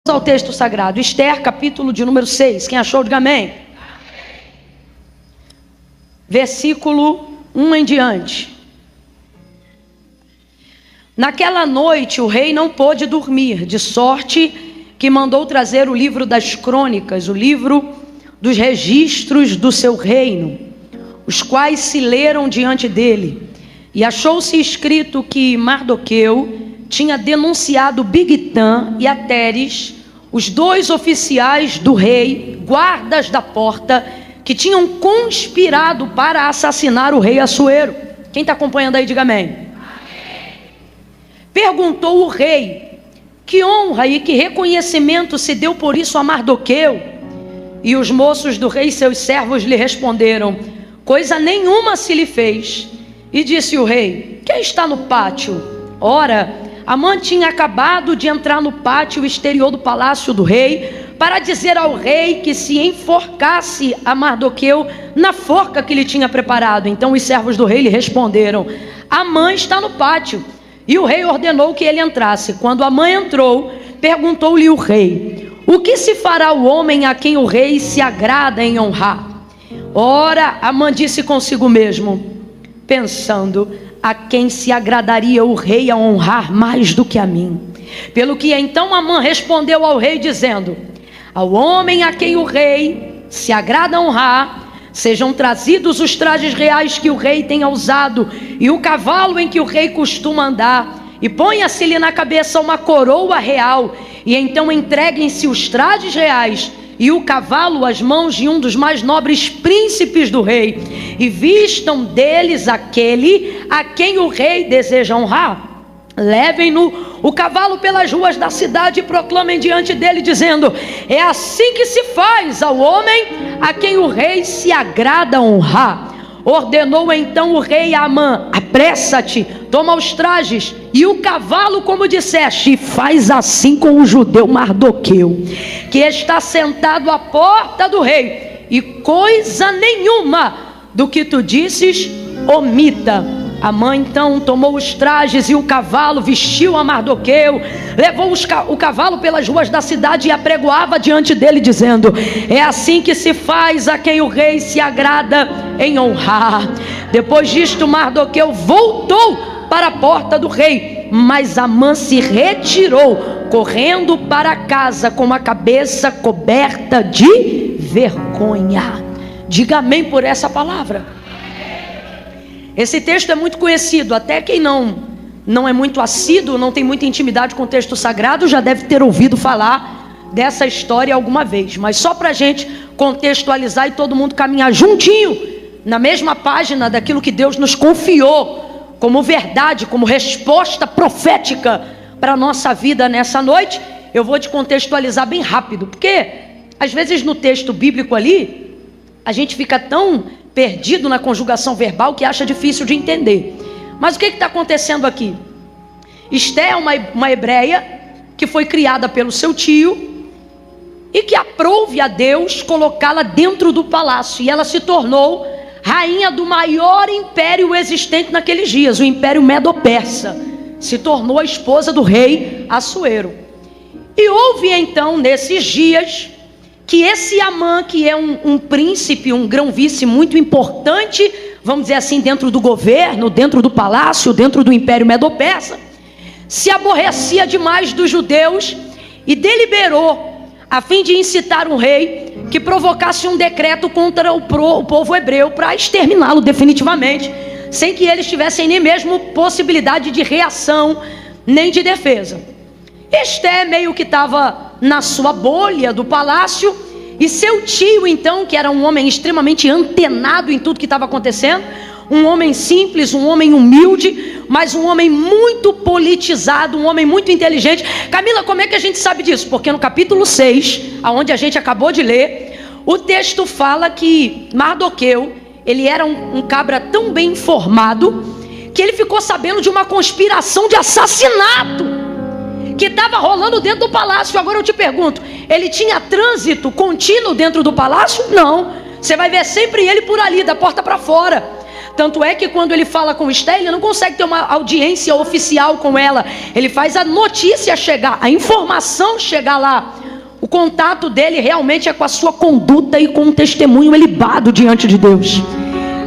Ao texto sagrado, Esther, capítulo de número 6. Quem achou, diga amém. Versículo 1 em diante. Naquela noite o rei não pôde dormir, de sorte que mandou trazer o livro das crônicas, o livro dos registros do seu reino, os quais se leram diante dele. E achou-se escrito que Mardoqueu tinha denunciado Bigtã e Ateres, os dois oficiais do rei, guardas da porta, que tinham conspirado para assassinar o rei Assuero. Quem está acompanhando aí, diga amém. Amém. Perguntou o rei: que honra e que reconhecimento se deu por isso a Mardoqueu? E os moços do rei, seus servos, lhe responderam: coisa nenhuma se lhe fez. E disse o rei: quem está no pátio? Ora, Amã tinha acabado de entrar no pátio exterior do palácio do rei para dizer ao rei que se enforcasse a Mardoqueu na forca que lhe tinha preparado. Então os servos do rei lhe responderam: Amã está no pátio. E o rei ordenou que ele entrasse. Quando Amã entrou, perguntou-lhe o rei: o que se fará o homem a quem o rei se agrada em honrar? Ora, Amã disse consigo mesmo, pensando: a quem se agradaria o rei a honrar mais do que a mim? Pelo que então Amã respondeu ao rei dizendo: ao homem a quem o rei se agrada honrar, sejam trazidos os trajes reais que o rei tenha usado e o cavalo em que o rei costuma andar, e ponha-se-lhe na cabeça uma coroa real, e então entreguem-se os trajes reais e o cavalo às mãos de um dos mais nobres príncipes do rei, e vistam deles aquele a quem o rei deseja honrar. Levem-no o cavalo pelas ruas da cidade e proclamem diante dele, dizendo: é assim que se faz ao homem a quem o rei se agrada honrar. Ordenou então o rei a Amã: apressa-te, toma os trajes e o cavalo como disseste, e faz assim com o judeu Mardoqueu, que está sentado à porta do rei, e coisa nenhuma do que tu disses omita. Amã então tomou os trajes e o cavalo, vestiu a Mardoqueu, levou o cavalo pelas ruas da cidade e apregoava diante dele, dizendo: é assim que se faz a quem o rei se agrada em honrar. Depois disto, Mardoqueu voltou para a porta do rei, mas Amã se retirou, correndo para casa com a cabeça coberta de vergonha. Diga amém por essa palavra. Esse texto é muito conhecido, até quem não é muito assíduo, não tem muita intimidade com o texto sagrado, já deve ter ouvido falar dessa história alguma vez. Mas só para a gente contextualizar e todo mundo caminhar juntinho, na mesma página daquilo que Deus nos confiou como verdade, como resposta profética para a nossa vida nessa noite, eu vou te contextualizar bem rápido, porque às vezes no texto bíblico ali, a gente fica tão perdido na conjugação verbal que acha difícil de entender. Mas o que está acontecendo aqui? Esther é uma hebreia que foi criada pelo seu tio e que aprouve a Deus colocá-la dentro do palácio, e ela se tornou rainha do maior império existente naqueles dias, o Império Medo-Persa. Se tornou a esposa do rei Assuero. E houve então nesses dias que esse Amã, que é um príncipe, um grão-vice muito importante, vamos dizer assim, dentro do governo, dentro do palácio, dentro do Império Medo-Persa, se aborrecia demais dos judeus e deliberou, a fim de incitar um rei, que provocasse um decreto contra o povo hebreu para exterminá-lo definitivamente, sem que eles tivessem nem mesmo possibilidade de reação, nem de defesa. Esther meio que estava na sua bolha do palácio, e seu tio então, que era um homem extremamente antenado em tudo que estava acontecendo, um homem simples, um homem humilde, mas um homem muito politizado, um homem muito inteligente. Camila, como é que a gente sabe disso? Porque no capítulo 6, aonde a gente acabou de ler, o texto fala que Mardoqueu, ele era um cabra tão bem informado, que ele ficou sabendo de uma conspiração de assassinato que estava rolando dentro do palácio. Agora eu te pergunto, ele tinha trânsito contínuo dentro do palácio? Não, você vai ver sempre ele por ali, da porta para fora. Tanto é que quando ele fala com Esté, ele não consegue ter uma audiência oficial com ela. Ele faz a notícia chegar, a informação chegar lá. O contato dele realmente é com a sua conduta e com um testemunho ilibado diante de Deus.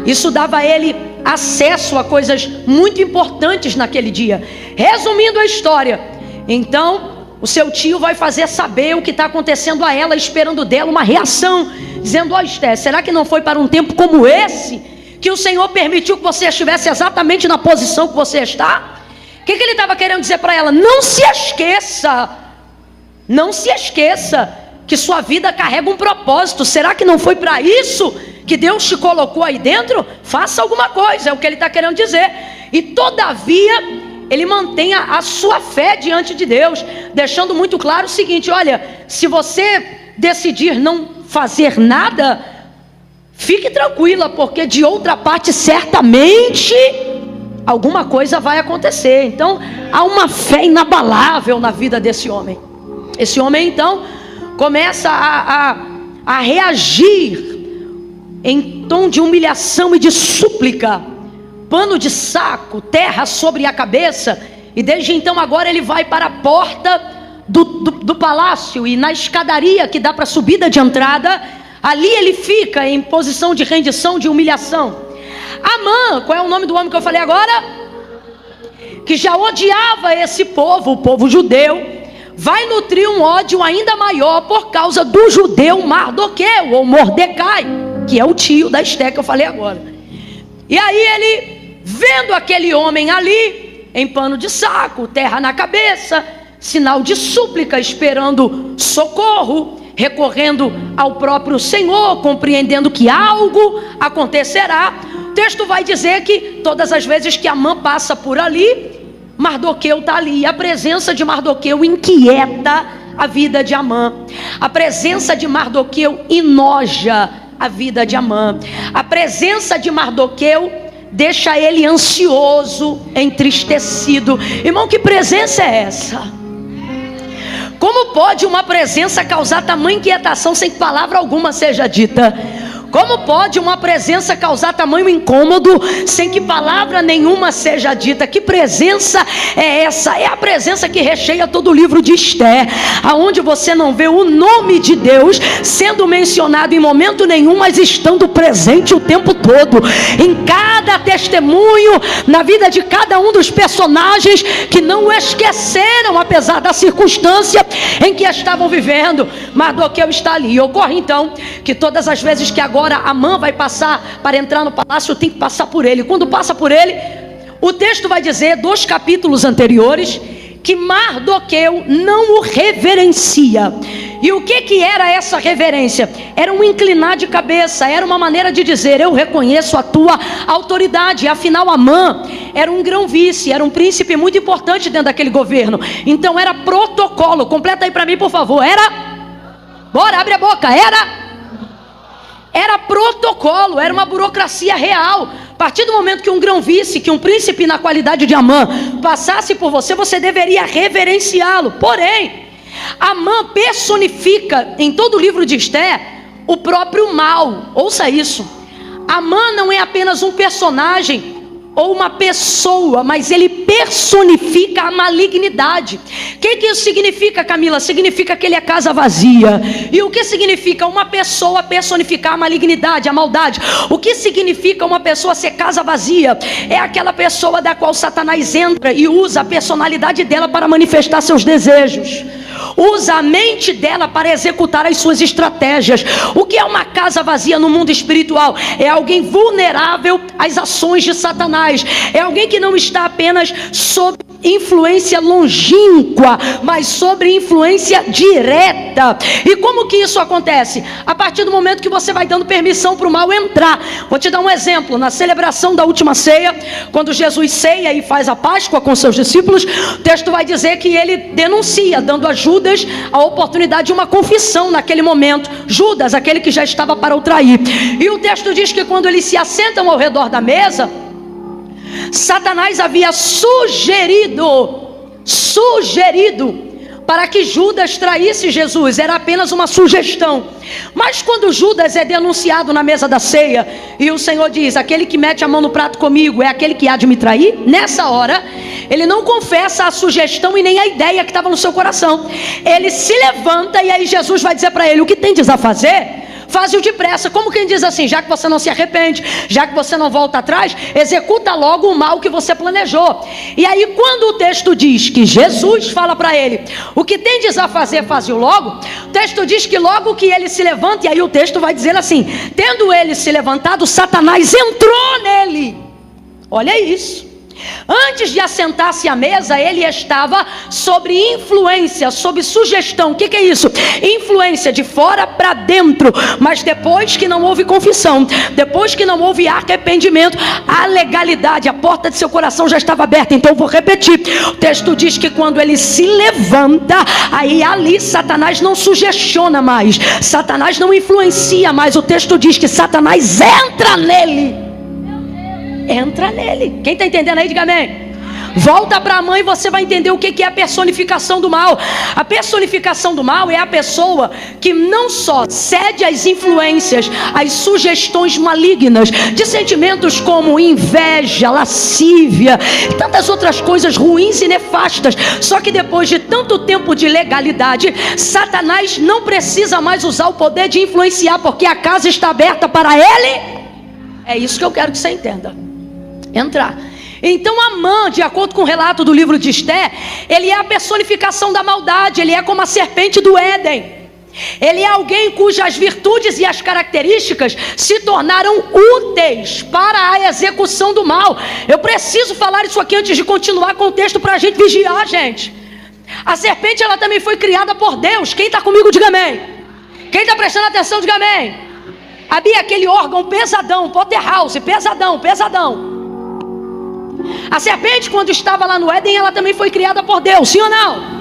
Isso dava a ele acesso a coisas muito importantes naquele dia. Resumindo a história, então o seu tio vai fazer saber o que está acontecendo a ela, esperando dela uma reação, dizendo: ó, Esté, será que não foi para um tempo como esse que o Senhor permitiu que você estivesse exatamente na posição que você está? O que ele estava querendo dizer para ela? Não se esqueça que sua vida carrega um propósito. Será que não foi para isso que Deus te colocou aí dentro? Faça alguma coisa, é o que ele está querendo dizer. E todavia ele mantém a sua fé diante de Deus, deixando muito claro o seguinte: olha, se você decidir não fazer nada, fique tranquila, porque de outra parte certamente alguma coisa vai acontecer. Então há uma fé inabalável na vida desse homem. Esse homem então começa a reagir em tom de humilhação e de súplica. Pano de saco, terra sobre a cabeça. E desde então agora ele vai para a porta do palácio, e na escadaria que dá para a subida de entrada, ali ele fica em posição de rendição, de humilhação. Amã, qual é o nome do homem que eu falei agora? Que já odiava esse povo, o povo judeu, vai nutrir um ódio ainda maior por causa do judeu Mardoqueu, ou Mordecai, que é o tio da Esté que eu falei agora. E aí ele, vendo aquele homem ali, em pano de saco, terra na cabeça, sinal de súplica, esperando socorro, recorrendo ao próprio Senhor, compreendendo que algo acontecerá, o texto vai dizer que todas as vezes que Amã passa por ali, Mardoqueu está ali. E a presença de Mardoqueu inquieta a vida de Amã. A presença de Mardoqueu enoja a vida de Amã. A presença de Mardoqueu deixa ele ansioso, entristecido. Irmão, que presença é essa? Como pode uma presença causar tamanha inquietação sem que palavra alguma seja dita? Como pode uma presença causar tamanho incômodo sem que palavra nenhuma seja dita? Que presença é essa? É a presença que recheia todo o livro de Esté, aonde você não vê o nome de Deus sendo mencionado em momento nenhum, mas estando presente o tempo todo, em cada testemunho, na vida de cada um dos personagens que não o esqueceram, apesar da circunstância em que estavam vivendo. Mardoqueu está ali. E ocorre então que todas as vezes que agora Amã vai passar para entrar no palácio, tem que passar por ele. Quando passa por ele, o texto vai dizer, 2 capítulos anteriores, que Mardoqueu não o reverencia. E o que era essa reverência? Era um inclinar de cabeça, era uma maneira de dizer: eu reconheço a tua autoridade. Afinal, Amã era um grão-vice, era um príncipe muito importante dentro daquele governo. Então era protocolo. Completa aí para mim, por favor. Bora, abre a boca. Era protocolo, era uma burocracia real. A partir do momento que um grão-vice, que um príncipe na qualidade de Amã passasse por você, você deveria reverenciá-lo. Porém, Amã personifica em todo o livro de Esté o próprio mal. Ouça isso: Amã não é apenas um personagem ou uma pessoa, mas ele personifica a malignidade. O que isso significa, Camila? Significa que ele é casa vazia. E o que significa uma pessoa personificar a malignidade, a maldade? O que significa uma pessoa ser casa vazia? É aquela pessoa da qual Satanás entra e usa a personalidade dela para manifestar seus desejos, usa a mente dela para executar as suas estratégias. O que é uma casa vazia no mundo espiritual? É alguém vulnerável às ações de Satanás. É alguém que não está apenas sob influência longínqua, mas sobre influência direta. E como que isso acontece? A partir do momento que você vai dando permissão para o mal entrar. Vou te dar um exemplo. Na celebração da última ceia, quando Jesus ceia e faz a Páscoa com seus discípulos, o texto vai dizer que ele denuncia, dando a Judas a oportunidade de uma confissão naquele momento. Judas, aquele que já estava para o trair. E o texto diz que quando eles se assentam ao redor da mesa, Satanás havia sugerido para que Judas traísse Jesus, era apenas uma sugestão. Mas quando Judas é denunciado na mesa da ceia, e o Senhor diz: aquele que mete a mão no prato comigo é aquele que há de me trair, nessa hora, ele não confessa a sugestão e nem a ideia que estava no seu coração. Ele se levanta e aí Jesus vai dizer para ele: o que tendes a fazer? Faz-o depressa. Como quem diz assim: já que você não se arrepende, já que você não volta atrás, executa logo o mal que você planejou. E aí quando o texto diz que Jesus fala para ele: o que tendes a fazer, faz-o logo, o texto diz que logo que ele se levanta, e aí o texto vai dizer assim: tendo ele se levantado, Satanás entrou nele. Olha isso. Antes de assentar-se à mesa, ele estava sob influência, sob sugestão. O que é isso? Influência de fora para dentro. Mas depois que não houve confissão, depois que não houve arrependimento, a legalidade, a porta de seu coração já estava aberta. Então vou repetir, o texto diz que quando ele se levanta, aí ali Satanás não sugestiona mais, Satanás não influencia mais. O texto diz que Satanás entra nele. Entra nele. Quem está entendendo aí, diga amém. Volta para a mãe e você vai entender o que é a personificação do mal. A personificação do mal é a pessoa que não só cede às influências, às sugestões malignas, de sentimentos como inveja, lascívia e tantas outras coisas ruins e nefastas. Só que depois de tanto tempo de legalidade, Satanás não precisa mais usar o poder de influenciar, porque a casa está aberta para ele. É isso que eu quero que você entenda. Entrar. Então Amã, de acordo com o relato do livro de Esté, ele é a personificação da maldade. Ele é como a serpente do Éden. Ele é alguém cujas virtudes e as características se tornaram úteis para a execução do mal. Eu preciso falar isso aqui antes de continuar com o texto, para a gente vigiar, gente. A serpente, ela também foi criada por Deus. Quem está comigo, diga amém. Quem está prestando atenção, diga amém. Havia aquele órgão pesadão, Potterhouse, pesadão. A serpente, quando estava lá no Éden, ela também foi criada por Deus, sim ou não?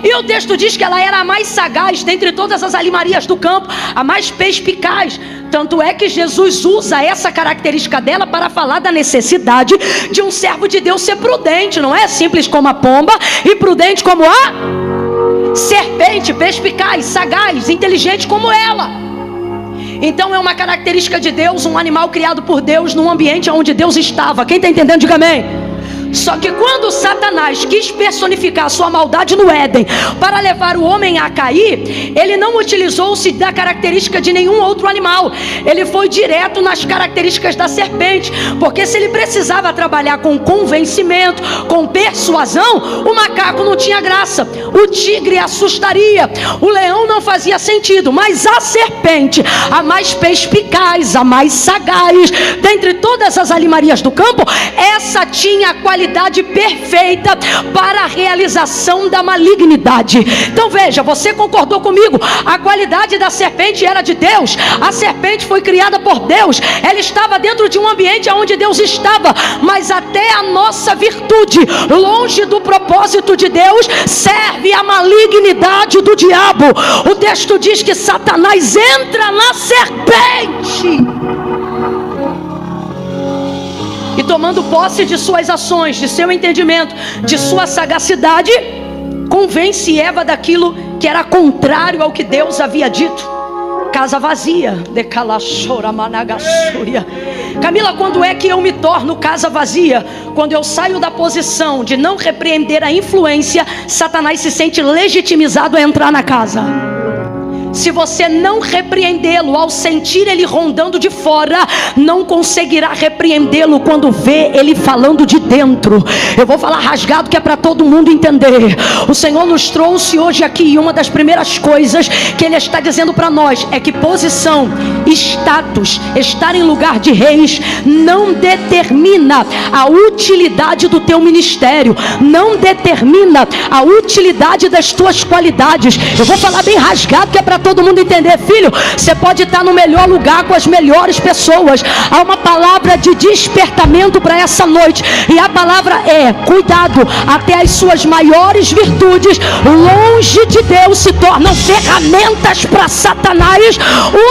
E o texto diz que ela era a mais sagaz dentre todas as animarias do campo, a mais perspicaz. Tanto é que Jesus usa essa característica dela para falar da necessidade de um servo de Deus ser prudente. Não é simples como a pomba e prudente como a serpente, perspicaz, sagaz, inteligente como ela. Então é uma característica de Deus, um animal criado por Deus num ambiente onde Deus estava. Quem está entendendo, diga amém. Só que quando Satanás quis personificar a sua maldade no Éden para levar o homem a cair, ele não utilizou-se da característica de nenhum outro animal. Ele foi direto nas características da serpente, porque se ele precisava trabalhar com convencimento, com persuasão, o macaco não tinha graça, o tigre assustaria, o leão não fazia sentido. Mas a serpente, a mais perspicaz, a mais sagaz dentre todas as animarias do campo, essa tinha a qualidade perfeita para a realização da malignidade. Então veja, você concordou comigo, a qualidade da serpente era de Deus. A serpente foi criada por Deus, ela estava dentro de um ambiente onde Deus estava. Mas até a nossa virtude, longe do propósito de Deus, serve a malignidade do diabo. O texto diz que Satanás entra na serpente e, tomando posse de suas ações, de seu entendimento, de sua sagacidade, convence Eva daquilo que era contrário ao que Deus havia dito. Casa vazia. Camila, quando é que eu me torno casa vazia? Quando eu saio da posição de não repreender a influência, Satanás se sente legitimizado a entrar na casa. Se você não repreendê-lo ao sentir ele rondando de fora, não conseguirá repreendê-lo quando vê ele falando de dentro. Eu vou falar rasgado que é para todo mundo entender. O Senhor nos trouxe hoje aqui, e uma das primeiras coisas que Ele está dizendo para nós é que posição, status, estar em lugar de reis não determina a utilidade do teu ministério, não determina a utilidade das tuas qualidades. Eu vou falar bem rasgado que é para todo mundo entender. Filho, você pode estar no melhor lugar com as melhores pessoas. Há uma palavra de despertamento para essa noite, e a palavra é: cuidado, até as suas maiores virtudes longe de Deus se tornam ferramentas para Satanás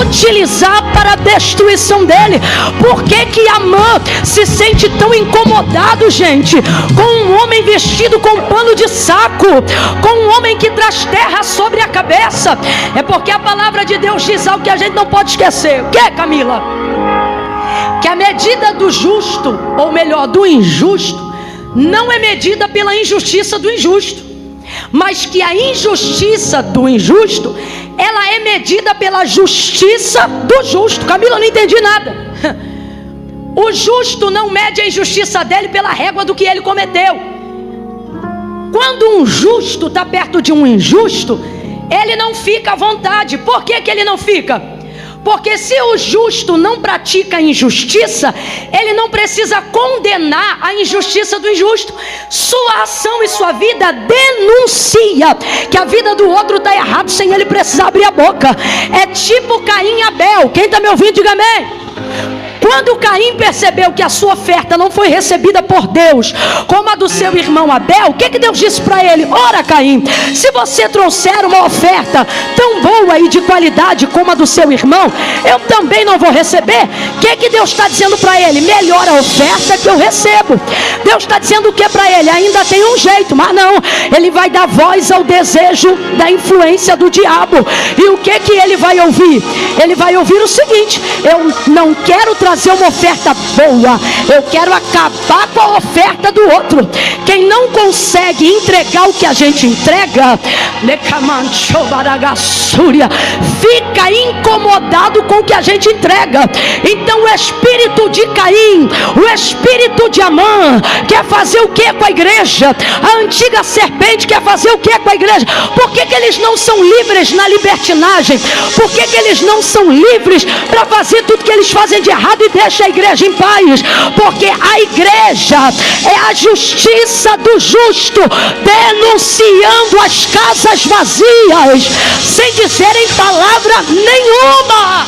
utilizar para a destruição dele. Por que Amã se sente tão incomodado, gente, com um homem vestido com pano de saco, com um homem que traz terra sobre a cabeça? É porque a palavra de Deus diz algo que a gente não pode esquecer. O que, Camila? Que a medida do justo, ou melhor, do injusto, não é medida pela injustiça do injusto, mas que a injustiça do injusto, ela é medida pela justiça do justo. Camila, eu não entendi nada. O justo não mede a injustiça dele pela régua do que ele cometeu. Quando um justo está perto de um injusto, ele não fica à vontade. Por que ele não fica? Porque se o justo não pratica a injustiça, ele não precisa condenar a injustiça do injusto. Sua ação e sua vida denuncia que a vida do outro está errada sem ele precisar abrir a boca. É tipo Caim e Abel. Quem está me ouvindo, diga amém. Quando Caim percebeu que a sua oferta não foi recebida por Deus como a do seu irmão Abel, o que Deus disse para ele? Ora, Caim, se você trouxer uma oferta tão boa e de qualidade como a do seu irmão, eu também não vou receber. O que Deus está dizendo para ele? Melhor a oferta que eu recebo. Deus está dizendo o que para ele? Ainda tem um jeito, mas não, ele vai dar voz ao desejo da influência do diabo. E o que ele vai ouvir? Ele vai ouvir o seguinte: eu não quero trazer uma oferta boa, eu quero acabar com a oferta do outro. Quem não consegue entregar o que a gente entrega, fica incomodado com o que a gente entrega. Então o espírito de Caim, o espírito de Amã, quer fazer o que com a igreja? A antiga serpente quer fazer o que com a igreja? Por que eles não são livres na libertinagem? Por que eles não são livres para fazer tudo que eles fazem de errado e deixa a igreja em paz? Porque a igreja é a justiça do justo, denunciando as casas vazias, sem dizerem palavra nenhuma.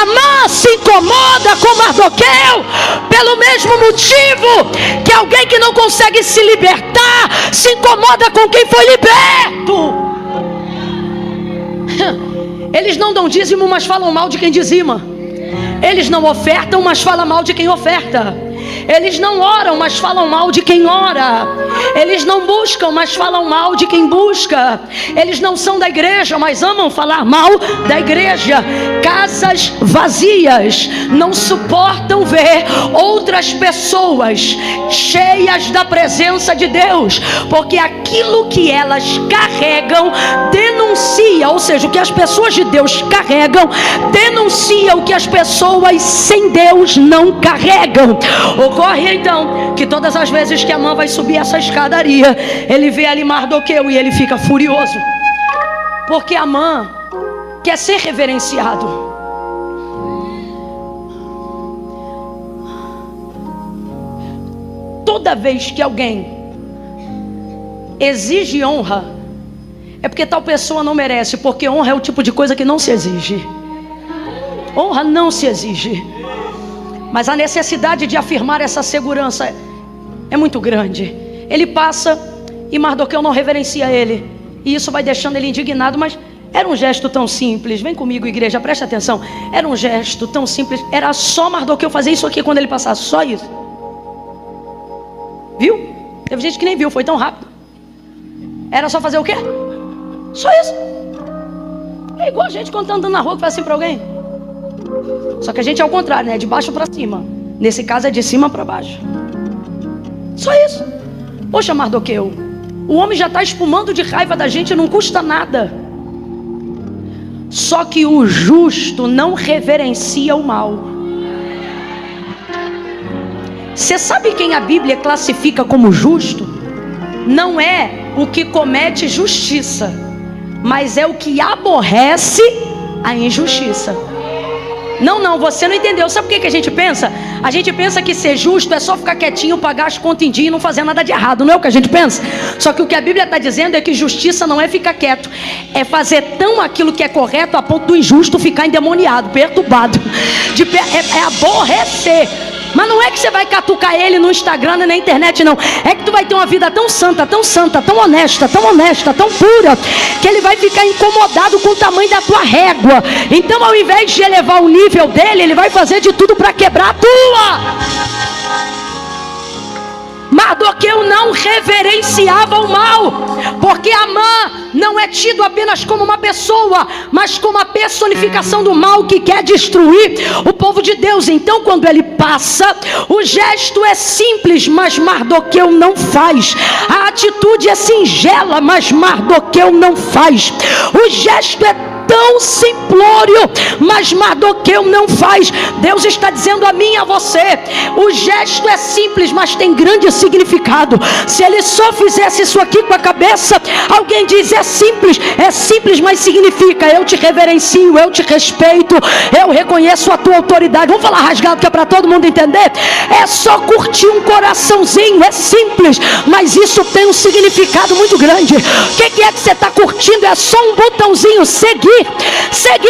Amã se incomoda com Mardoqueu pelo mesmo motivo que alguém que não consegue se libertar se incomoda com quem foi liberto. Eles não dão dízimo, mas falam mal de quem dizima. Eles não ofertam, mas falam mal de quem oferta. Eles não oram, mas falam mal de quem ora. Eles não buscam, mas falam mal de quem busca. Eles não são da igreja, mas amam falar mal da igreja. Casas vazias não suportam ver outras pessoas cheias da presença de Deus, porque aquilo que elas carregam denuncia, ou seja, o que as pessoas de Deus carregam denuncia o que as pessoas sem Deus não carregam. Ocorre então que todas as vezes que Amã vai subir essa escadaria, ele vê ali Mardoqueu e ele fica furioso, porque Amã quer ser reverenciado. Toda vez que alguém exige honra, é porque tal pessoa não merece, porque honra é o tipo de coisa que não se exige. Honra não se exige, mas a necessidade de afirmar essa segurança é muito grande. Ele passa e Mardoqueu não reverencia ele, e isso vai deixando ele indignado. Mas era um gesto tão simples. Vem comigo, igreja, preste atenção. Era um gesto tão simples. Era só Mardoqueu fazer isso aqui quando ele passasse, só isso. Viu? Teve gente que nem viu, foi tão rápido. Era só fazer o quê? Só isso. É igual a gente quando tá andando na rua que faz assim para alguém. Só que a gente é ao contrário, né? De baixo para cima. Nesse caso é de cima para baixo. Só isso. Poxa, Mardoqueu, o homem já está espumando de raiva da gente, não custa nada. Só que o justo não reverencia o mal. Você sabe quem a Bíblia classifica como justo? Não é o que comete justiça, mas é o que aborrece a injustiça. Não, você não entendeu. Sabe por que a gente pensa? A gente pensa que ser justo é só ficar quietinho, pagar as contas em dia e não fazer nada de errado. Não é o que a gente pensa? Só que o que a Bíblia está dizendo é que justiça não é ficar quieto, é fazer tão aquilo que é correto a ponto do injusto ficar endemoniado, perturbado, é aborrecer. Mas não é que você vai catucar ele no Instagram e na internet, não. É que tu vai ter uma vida tão santa, tão honesta, tão pura, que ele vai ficar incomodado com o tamanho da tua régua. Então, ao invés de elevar o nível dele, ele vai fazer de tudo para quebrar a tua. Mardoqueu não reverenciava o mal, porque Amã não é tido apenas como uma pessoa, mas como a personificação do mal que quer destruir o povo de Deus. Então, quando ele passa, o gesto é simples, mas Mardoqueu não faz. A atitude é singela, mas Mardoqueu não faz. O gesto é tão simplório, mas Mardoqueu não faz. Deus está dizendo a mim e a você: o gesto é simples, mas tem grande significado. Se ele só fizesse isso aqui com a cabeça, alguém diz: é simples, mas significa: eu te reverencio, eu te respeito, eu reconheço a tua autoridade. Vamos falar rasgado que é para todo mundo entender. É só curtir um coraçãozinho, é simples, mas isso tem um significado muito grande. O que é que você está curtindo? É só um botãozinho, seguir,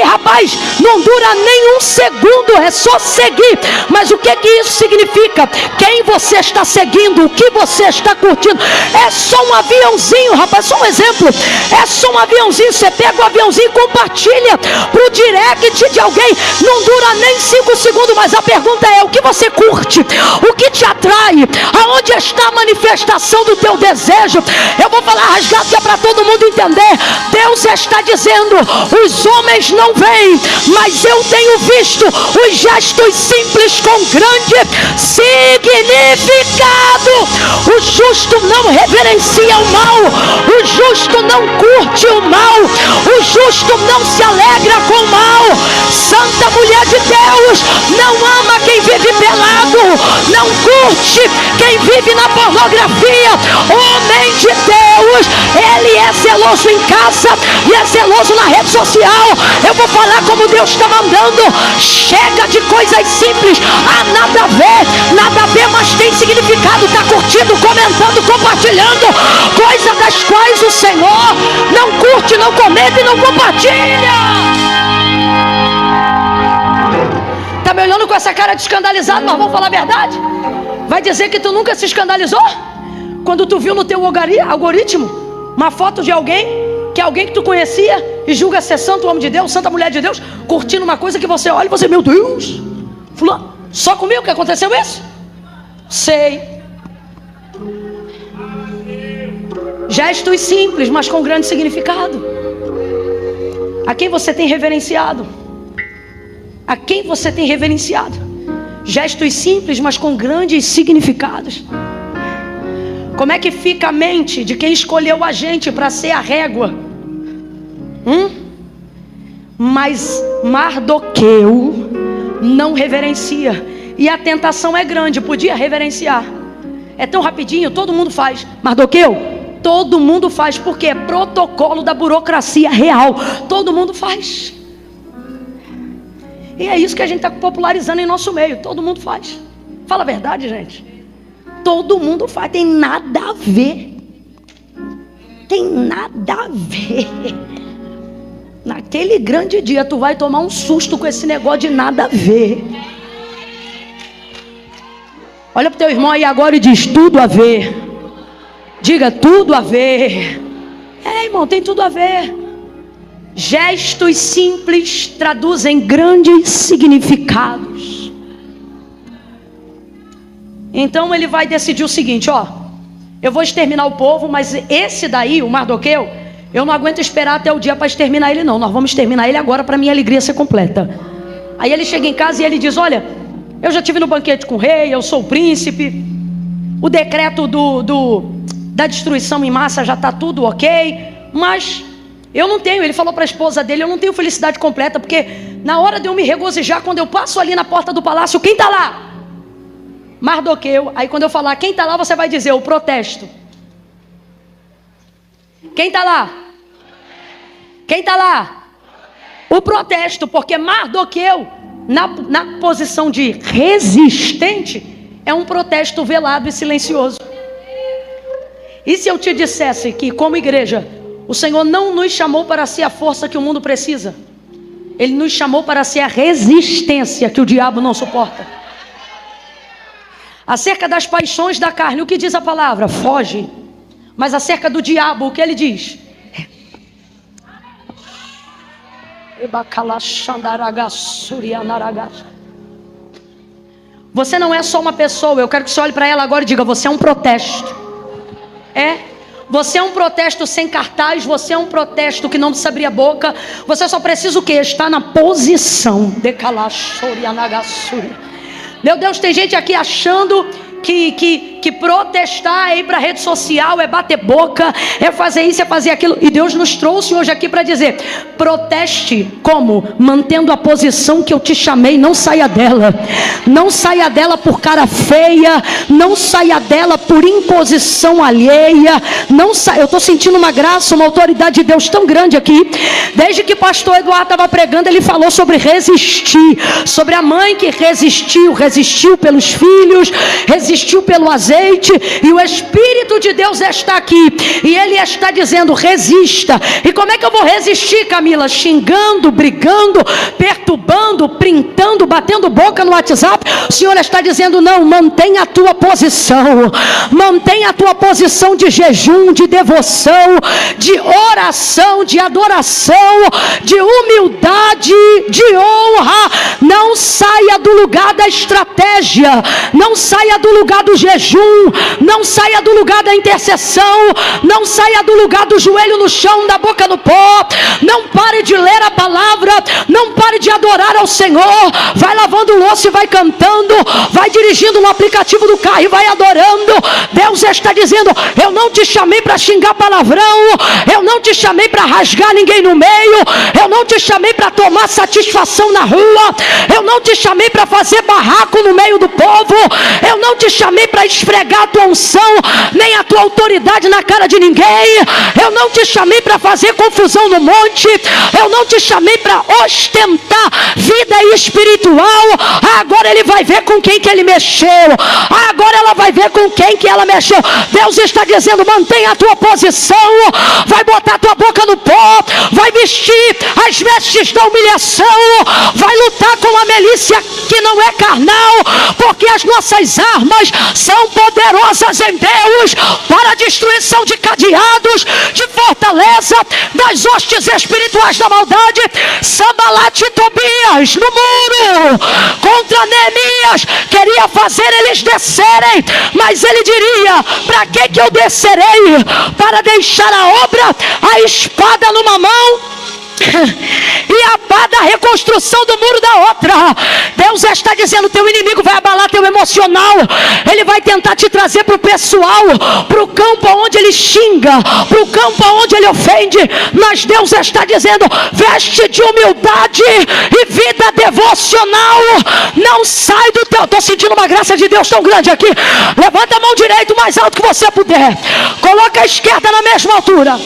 rapaz, não dura nem um segundo, é só seguir. Mas o que isso significa? Quem você está seguindo, o que você está curtindo? É só um aviãozinho, rapaz, só um exemplo. É só um aviãozinho, você pega o aviãozinho e compartilha pro direct de alguém, não dura nem 5 segundos, mas a pergunta é: o que você curte? O que te atrai? Aonde está a manifestação do teu desejo? Eu vou falar rasgado que é para todo mundo entender. Deus está dizendo: os homens não veem, mas eu tenho visto os gestos simples com grande significado. O justo não reverencia o mal, o justo não curte o mal, o justo não se alegra com o mal. Santa mulher de Deus não ama quem vive pelado, não curte quem vive na pornografia. Homem de Deus, ele é zeloso em casa e é zeloso na rede social. Eu vou falar como Deus está mandando. Chega de coisas simples. Nada a ver, mas tem significado. Está curtindo, comentando, compartilhando coisas das quais o Senhor não curte, não comenta e não compartilha. Tá me olhando com essa cara de escandalizado, mas vamos falar a verdade? Vai dizer que tu nunca se escandalizou quando tu viu no teu algoritmo uma foto de alguém que tu conhecia e julga ser santo homem de Deus, santa mulher de Deus, curtindo uma coisa que você olha e você: meu Deus, fulano, só comigo que aconteceu isso? Sei. Gestos simples, mas com grande significado. A quem você tem reverenciado? A quem você tem reverenciado? Gestos simples, mas com grandes significados. Como é que fica a mente de quem escolheu a gente para ser a régua? Mas Mardoqueu não reverencia. E a tentação é grande, podia reverenciar. É tão rapidinho, todo mundo faz. Mardoqueu, todo mundo faz, porque é protocolo da burocracia real. Todo mundo faz. E é isso que a gente está popularizando em nosso meio. Todo mundo faz. Fala a verdade, gente. Todo mundo faz. Tem nada a ver. Tem nada a ver. Naquele grande dia tu vai tomar um susto com esse negócio de nada a ver. Olha pro teu irmão aí agora e diz: tudo a ver. Diga: tudo a ver. Irmão, tem tudo a ver. Gestos simples traduzem grandes significados. Então ele vai decidir o seguinte: eu vou exterminar o povo, mas esse daí, o Mardoqueu, eu não aguento esperar até o dia para exterminar ele, não. Nós vamos exterminar ele agora para minha alegria ser completa. Aí ele chega em casa e ele diz: olha, eu já estive no banquete com o rei, eu sou o príncipe, o decreto da destruição em massa já está tudo ok, mas eu não tenho, ele falou para a esposa dele, eu não tenho felicidade completa, porque na hora de eu me regozijar, quando eu passo ali na porta do palácio, quem está lá? Mardoqueu. Aí quando eu falar quem está lá, você vai dizer: o protesto. Quem está lá? Quem está lá? O protesto, porque Mardoqueu na posição de resistente, é um protesto velado e silencioso. E se eu te dissesse que, como igreja, o Senhor não nos chamou para ser a força que o mundo precisa, Ele nos chamou para ser a resistência que o diabo não suporta. Acerca das paixões da carne, o que diz a palavra? Foge. Mas acerca do diabo, o que ele diz? Você não é só uma pessoa. Eu quero que você olhe para ela agora e diga: você é um protesto. Você é um protesto sem cartaz. Você é um protesto que não precisa abrir a boca. Você só precisa o quê? Estar na posição. Meu Deus, tem gente aqui achando que protestar é ir para a rede social, é bater boca, é fazer isso, é fazer aquilo. E Deus nos trouxe hoje aqui para dizer: proteste como? Mantendo a posição que eu te chamei. Não saia dela. Não saia dela por cara feia. Não saia dela por imposição alheia. Eu estou sentindo uma graça, uma autoridade de Deus tão grande aqui. Desde que o pastor Eduardo estava pregando, ele falou sobre resistir. Sobre a mãe que resistiu pelos filhos, resistiu pelo azeite. E o Espírito de Deus está aqui, e Ele está dizendo: resista. E como é que eu vou resistir, Camila? Xingando, brigando, perturbando, printando, batendo boca no WhatsApp? O Senhor está dizendo: não, mantenha a tua posição. Mantenha a tua posição de jejum, de devoção, de oração, de adoração, de humildade, de honra. Não saia do lugar da estratégia. Não saia do lugar do jejum. Não saia do lugar da intercessão. Não saia do lugar do joelho no chão, da boca no pó. Não pare de ler a palavra. Não pare de adorar ao Senhor. Vai lavando louça e vai cantando. Vai dirigindo no aplicativo do carro e vai adorando. Deus está dizendo: eu não te chamei para xingar palavrão. Eu não te chamei para rasgar ninguém no meio. Eu não te chamei para tomar satisfação na rua. Eu não te chamei para fazer barraco no meio do povo. Eu não te chamei para esfregar a tua unção, nem a tua autoridade na cara de ninguém. Eu não te chamei para fazer confusão no monte. Eu não te chamei para ostentar vida espiritual. Agora ele vai ver com quem que ele mexeu. Agora ela vai ver com quem que ela mexeu. Deus está dizendo: mantenha a tua posição. Vai botar a tua boca no pó. Vai vestir as vestes da humilhação. Vai lutar com a milícia que não é carnal, porque as nossas armas são poderosas em Deus para a destruição de cadeados, de fortaleza, das hostes espirituais da maldade. Sambalat e Tobias no muro contra Neemias queria fazer eles descerem, mas ele diria: para que eu descerei? Para deixar a obra, a espada numa mão e a pá da reconstrução do muro da outra. Deus está dizendo: teu inimigo vai abalar teu emocional. Ele vai tentar te trazer para o pessoal, para o campo onde ele xinga, para o campo onde ele ofende. Mas Deus está dizendo: veste de humildade e vida devocional. Não sai do teu... Estou sentindo uma graça de Deus tão grande aqui. Levanta a mão direita o mais alto que você puder. Coloca a esquerda na mesma altura.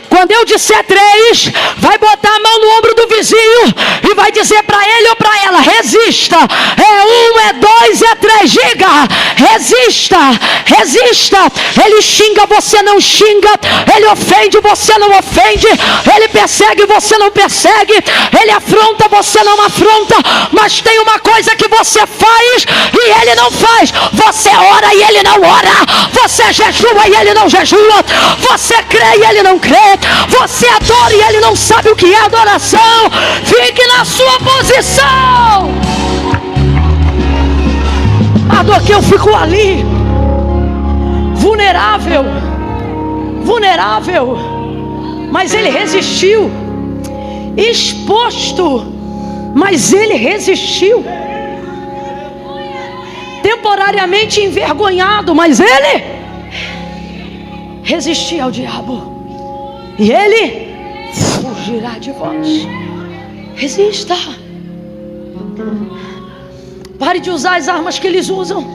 Quando eu disser 3, vai botar a mão no ombro do vizinho e vai dizer para ele ou para ela: resista. É 1, é 2, é 3. Diga: resista, resista. Ele xinga, você não xinga. Ele ofende, você não ofende. Ele persegue, você não persegue. Ele afronta, você não afronta. Mas tem uma coisa que você faz e ele não faz. Você ora e ele não ora. Você jejua e ele não jejua. Você crê e ele não crê. Você adora e ele não sabe o que é adoração. Fique na sua posição. A dor que eu fico ali, vulnerável, mas ele resistiu. Exposto, mas ele resistiu. Temporariamente envergonhado, mas ele resistiu ao diabo. E ele fugirá de vós. Resista. Pare de usar as armas que eles usam.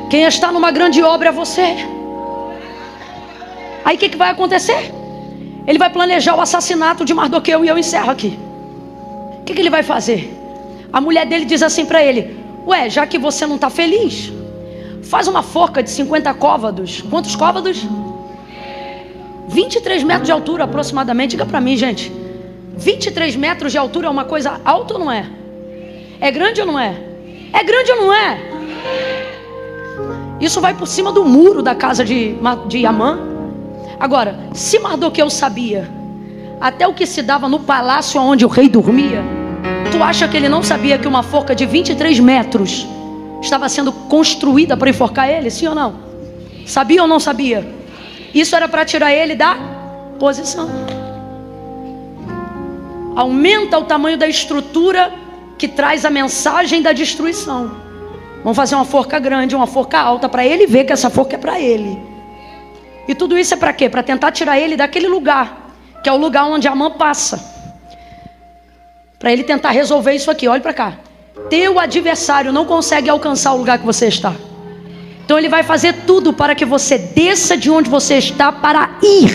Quem está numa grande obra é você. Aí o que vai acontecer? Ele vai planejar o assassinato de Mardoqueu. E eu encerro aqui. O que ele vai fazer? A mulher dele diz assim para ele: ué, já que você não está feliz, faz uma forca de 50 côvados. Quantos côvados? 23 metros de altura aproximadamente. Diga para mim, gente, 23 metros de altura é uma coisa alta ou não é? É grande ou não é? É grande ou não é? Isso vai por cima do muro da casa de Amã. Agora, se Mardoqueu sabia até o que se dava no palácio onde o rei dormia, tu acha que ele não sabia que uma forca de 23 metros estava sendo construída para enforcar ele? Sim ou não? Sabia ou não sabia? Isso era para tirar ele da posição. Aumenta o tamanho da estrutura que traz a mensagem da destruição. Vamos fazer uma forca grande, uma forca alta, para ele ver que essa forca é para ele. E tudo isso é para quê? Para tentar tirar ele daquele lugar, que é o lugar onde Amã passa. Para ele tentar resolver isso aqui. Olha para cá. Teu adversário não consegue alcançar o lugar que você está. Então ele vai fazer tudo para que você desça de onde você está para ir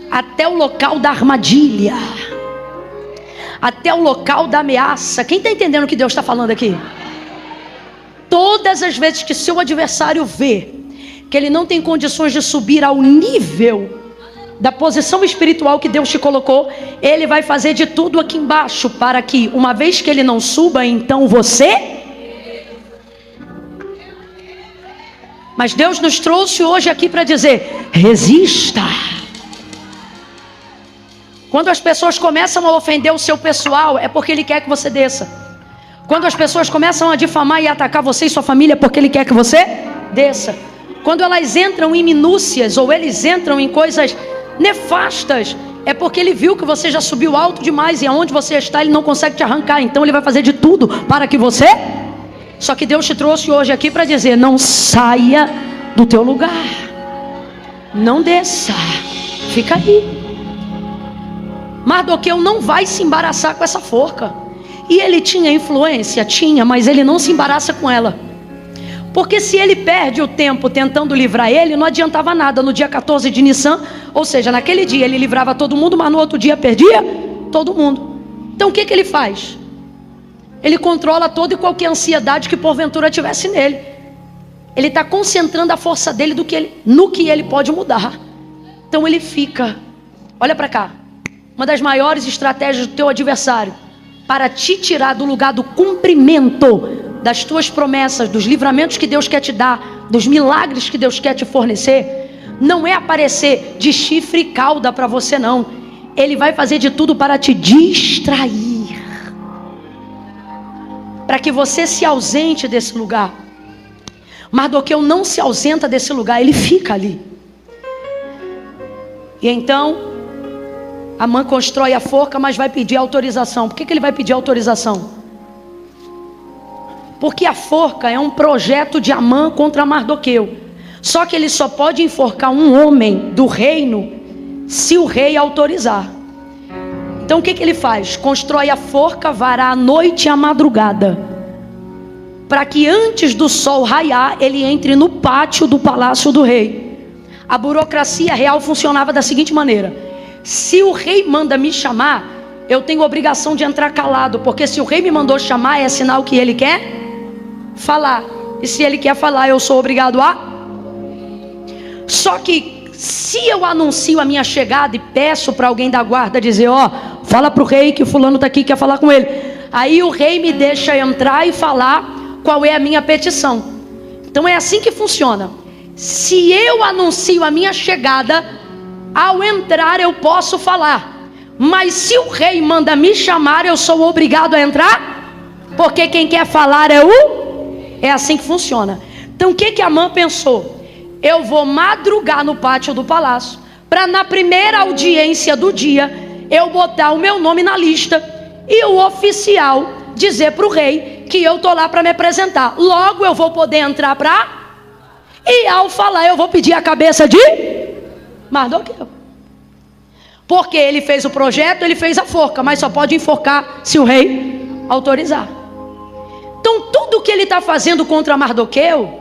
até o local da armadilha, até o local da ameaça. Quem está entendendo o que Deus está falando aqui? Todas as vezes que seu adversário vê que ele não tem condições de subir ao nível da posição espiritual que Deus te colocou, ele vai fazer de tudo aqui embaixo para que, uma vez que ele não suba, então você... Mas Deus nos trouxe hoje aqui para dizer: resista. Quando as pessoas começam a ofender o seu pessoal, é porque Ele quer que você desça. Quando as pessoas começam a difamar e atacar você e sua família, é porque Ele quer que você desça. Quando elas entram em minúcias, ou eles entram em coisas nefastas, é porque Ele viu que você já subiu alto demais, e aonde você está Ele não consegue te arrancar. Então Ele vai fazer de tudo para que você... Só que Deus te trouxe hoje aqui para dizer: não saia do teu lugar, não desça, fica aí. Mardoqueu não vai se embaraçar com essa forca. E ele tinha influência? Tinha, mas ele não se embaraça com ela. Porque se ele perde o tempo tentando livrar ele, não adiantava nada. No dia 14 de Nissan, ou seja, naquele dia ele livrava todo mundo, mas no outro dia perdia todo mundo. Então o que ele faz? Ele controla toda e qualquer ansiedade que porventura tivesse nele. Ele está concentrando a força dele no que ele pode mudar. Então ele fica. Olha para cá. Uma das maiores estratégias do teu adversário para te tirar do lugar do cumprimento das tuas promessas, dos livramentos que Deus quer te dar, dos milagres que Deus quer te fornecer, não é aparecer de chifre e cauda para você, não. Ele vai fazer de tudo para te distrair, para que você se ausente desse lugar. Mardoqueu não se ausenta desse lugar, ele fica ali. E então Amã constrói a forca, mas vai pedir autorização. Por que ele vai pedir autorização? Porque a forca é um projeto de Amã contra Mardoqueu. Só que ele só pode enforcar um homem do reino se o rei autorizar. Então o que ele faz? Constrói a forca, vará a noite e a madrugada, para que antes do sol raiar ele entre no pátio do palácio do rei. A burocracia real funcionava da seguinte maneira: se o rei manda me chamar, eu tenho obrigação de entrar calado, porque se o rei me mandou chamar, é sinal que ele quer falar. E se ele quer falar, eu sou obrigado a... Só que se eu anuncio a minha chegada e peço para alguém da guarda dizer: ó, fala para o rei que o fulano está aqui, quer falar com ele, aí o rei me deixa entrar e falar qual é a minha petição. Então é assim que funciona. Se eu anuncio a minha chegada, ao entrar eu posso falar, mas se o rei manda me chamar, eu sou obrigado a entrar, porque quem quer falar é assim que funciona. Então o que Amã pensou? Eu vou madrugar no pátio do palácio, para na primeira audiência do dia eu botar o meu nome na lista e o oficial dizer para o rei que eu estou lá para me apresentar. Logo eu vou poder entrar e ao falar eu vou pedir a cabeça de Mardoqueu. Porque ele fez o projeto, ele fez a forca, mas só pode enforcar se o rei autorizar. Então tudo que ele está fazendo contra Mardoqueu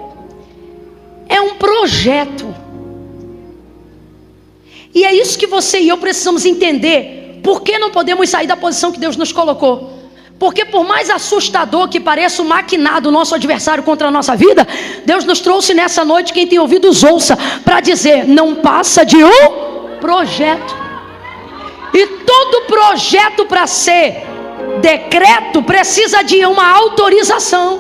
é um projeto. E é isso que você e eu precisamos entender. Por que não podemos sair da posição que Deus nos colocou? Porque por mais assustador que pareça o maquinar do nosso adversário contra a nossa vida, Deus nos trouxe nessa noite, quem tem ouvidos ouça, para dizer, não passa de um projeto. E todo projeto para ser decreto precisa de uma autorização.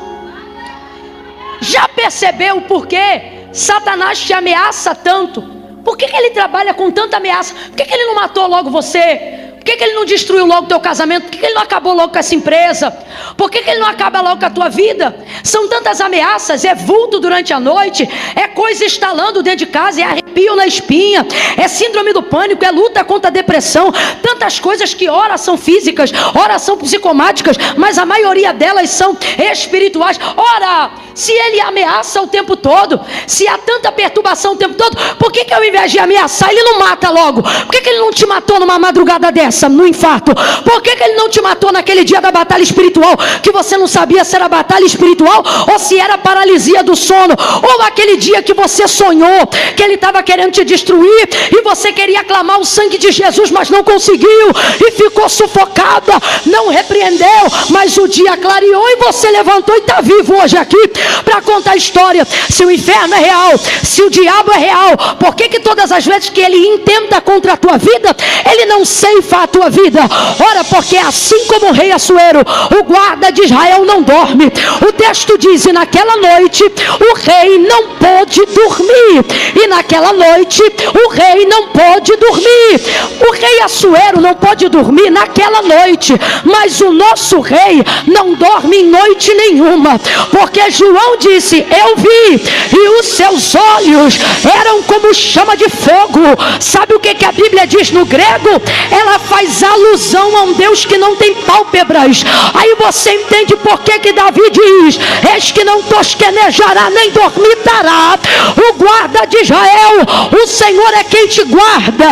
Já percebeu por que Satanás te ameaça tanto? Por que ele trabalha com tanta ameaça? Por que ele não matou logo você? Por que ele não destruiu logo o teu casamento? Por que ele não acabou logo com essa empresa? Por que ele não acaba logo com a tua vida? São tantas ameaças, é vulto durante a noite, é coisa instalando dentro de casa, é arrepio na espinha, é síndrome do pânico, é luta contra a depressão. Tantas coisas que ora são físicas, ora são psicomáticas, mas a maioria delas são espirituais. Ora, se ele ameaça o tempo todo, se há tanta perturbação o tempo todo, por que ao invés de ameaçar, ele não mata logo? Por que ele não te matou numa madrugada dessa, no infarto? Por que ele não te matou naquele dia da batalha espiritual, que você não sabia se era batalha espiritual ou se era paralisia do sono? Ou aquele dia que você sonhou que ele estava querendo te destruir e você queria clamar o sangue de Jesus, mas não conseguiu e ficou sufocada, não repreendeu, mas o dia clareou e você levantou e está vivo hoje aqui para contar a história. Se o inferno é real, se o diabo é real, por que todas as vezes que ele intenta contra a tua vida, ele não ceifa a tua vida? Ora, porque assim como o rei Assuero, o guarda de Israel não dorme. O texto diz, e naquela noite o rei não pôde dormir. E naquela noite o rei não pôde dormir. O rei Assuero não pode dormir naquela noite, mas o nosso rei não dorme em noite nenhuma, porque João disse, eu vi, e os seus olhos eram como chama de fogo. Sabe o que a Bíblia diz no grego? Ela faz alusão a um Deus que não tem pálpebras. Aí você entende por que Davi diz, eis que não tosquenejará nem dormitará o guarda de Israel. O Senhor é quem te guarda,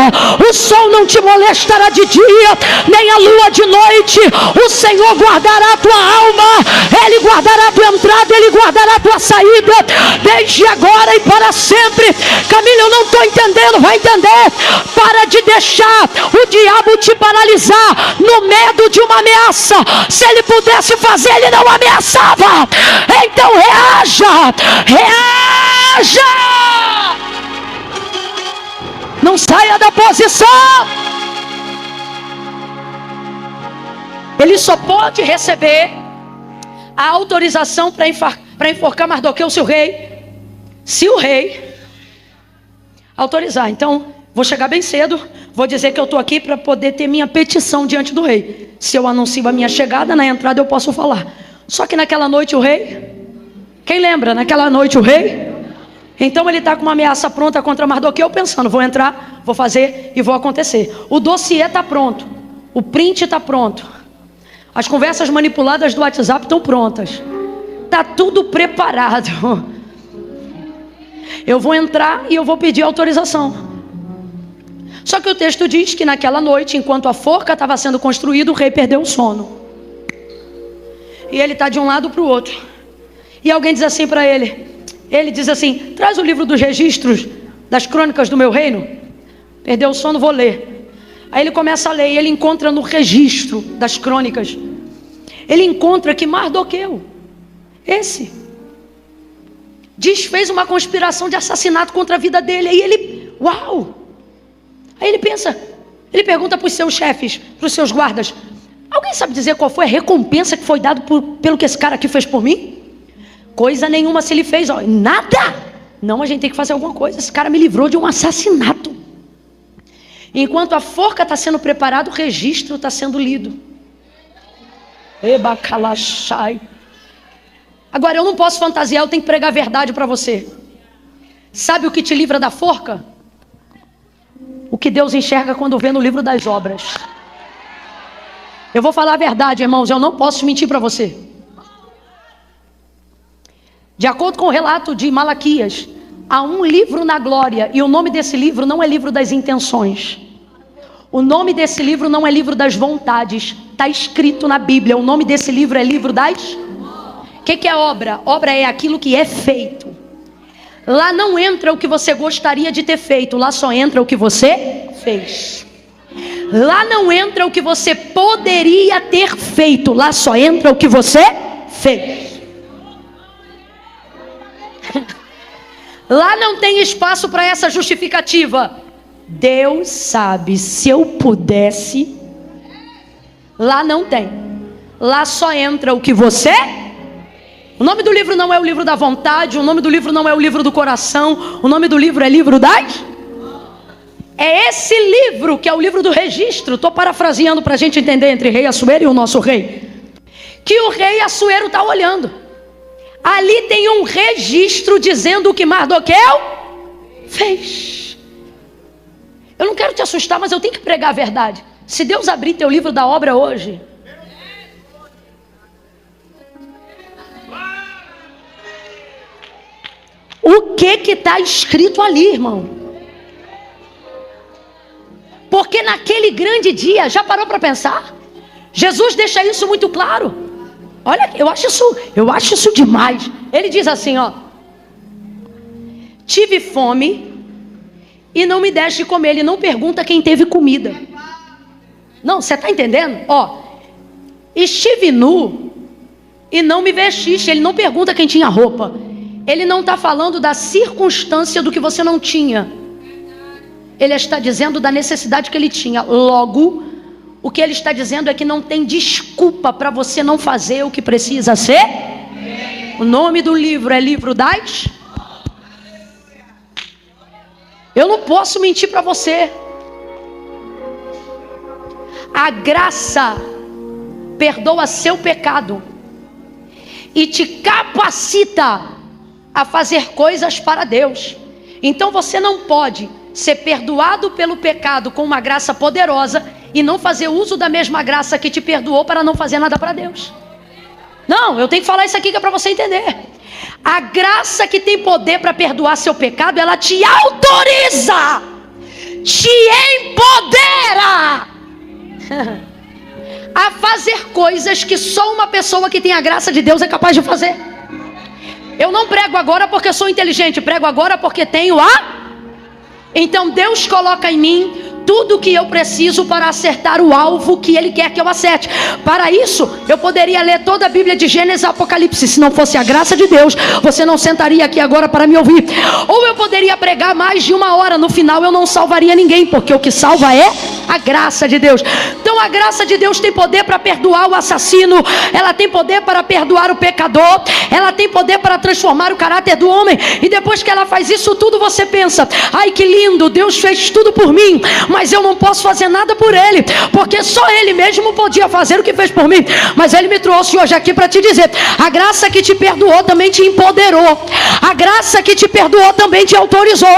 o sol não te molestará de dia, nem a lua de noite. O Senhor guardará a tua alma, Ele guardará a tua entrada, Ele guardará a tua saída, desde agora e para sempre. Camila, eu não estou entendendo, vai entender. Para de deixar o diabo te paralisar no medo de uma ameaça. Se ele pudesse fazer, ele não ameaçava. Então reaja, reaja, não saia da posição. Ele só pode receber a autorização para enforcar Mardoqueu, se o rei autorizar. Então, vou chegar bem cedo, vou dizer que eu estou aqui para poder ter minha petição diante do rei. Se eu anuncio a minha chegada, na entrada eu posso falar. Só que naquela noite o rei, quem lembra? Naquela noite o rei, então ele está com uma ameaça pronta contra Mardoqueu, pensando, vou entrar, vou fazer e vou acontecer. O dossiê está pronto, o print está pronto, as conversas manipuladas do WhatsApp estão prontas, está tudo preparado. Eu vou entrar e eu vou pedir autorização. Só que o texto diz que naquela noite, enquanto a forca estava sendo construída, o rei perdeu o sono. E ele está de um lado para o outro. E alguém diz assim para ele. Ele diz assim, traz o livro dos registros das crônicas do meu reino. Perdeu o sono, vou ler. Aí ele começa a ler e ele encontra no registro das crônicas. Ele encontra que Mardoqueu, esse, desfez uma conspiração de assassinato contra a vida dele. Aí ele, uau! Aí ele pensa, ele pergunta para os seus chefes, para os seus guardas, alguém sabe dizer qual foi a recompensa que foi dada pelo que esse cara aqui fez por mim? Coisa nenhuma se ele fez, ó, nada. Não, a gente tem que fazer alguma coisa, esse cara me livrou de um assassinato. Enquanto a forca está sendo preparada, o registro está sendo lido. Ebacalachai. Agora eu não posso fantasiar, eu tenho que pregar a verdade para você. Sabe o que te livra da forca? O que Deus enxerga quando vê no livro das obras. Eu vou falar a verdade, irmãos, eu não posso mentir para você. De acordo com o relato de Malaquias, há um livro na glória, e o nome desse livro não é livro das intenções. O nome desse livro não é livro das vontades, está escrito na Bíblia, o nome desse livro é livro das... O que é obra? Obra é aquilo que é feito. Lá não entra o que você gostaria de ter feito, lá só entra o que você fez. Lá não entra o que você poderia ter feito, lá só entra o que você fez. Lá não tem espaço para essa justificativa. Deus sabe, se eu pudesse. Lá não tem. Lá só entra o que você. O nome do livro não é o livro da vontade. O nome do livro não é o livro do coração. O nome do livro é livro das. É esse livro que é o livro do registro. Estou parafraseando para a gente entender entre rei Assuero e o nosso rei. Que o rei Assuero está olhando. Ali tem um registro dizendo o que Mardoqueu fez. Eu não quero te assustar, mas eu tenho que pregar a verdade. Se Deus abrir teu livro da obra hoje, o que está escrito ali, irmão? Porque naquele grande dia, já parou para pensar? Jesus deixa isso muito claro. Olha, eu acho isso demais. Ele diz assim, ó: tive fome e não me deste de comer. Ele não pergunta quem teve comida. Não, você está entendendo? Ó, estive nu e não me vestiste. Ele não pergunta quem tinha roupa. Ele não está falando da circunstância do que você não tinha. Ele está dizendo da necessidade que ele tinha. Logo, o que ele está dizendo é que não tem desculpa para você não fazer o que precisa ser. O nome do livro é livro das. Eu não posso mentir para você. A graça perdoa seu pecado e te capacita a fazer coisas para Deus. Então você não pode ser perdoado pelo pecado com uma graça poderosa e não fazer uso da mesma graça que te perdoou para não fazer nada para Deus. Não, eu tenho que falar isso aqui que é para você entender. A graça que tem poder para perdoar seu pecado, ela te autoriza, te empodera a fazer coisas que só uma pessoa que tem a graça de Deus é capaz de fazer. Eu não prego agora porque sou inteligente, prego agora porque tenho a. Então Deus coloca em mim tudo o que eu preciso para acertar o alvo que Ele quer que eu acerte. Para isso, eu poderia ler toda a Bíblia de Gênesis a Apocalipse. Se não fosse a graça de Deus, você não sentaria aqui agora para me ouvir. Ou eu poderia pregar mais de 1 hora. No final eu não salvaria ninguém, porque o que salva é a graça de Deus. Então a graça de Deus tem poder para perdoar o assassino. Ela tem poder para perdoar o pecador. Ela tem poder para transformar o caráter do homem. E depois que ela faz isso tudo, você pensa: ai, que lindo, Deus fez tudo por mim, mas eu não posso fazer nada por Ele, porque só Ele mesmo podia fazer o que fez por mim. Mas Ele me trouxe hoje aqui para te dizer: a graça que te perdoou também te empoderou. A graça que te perdoou também te autorizou.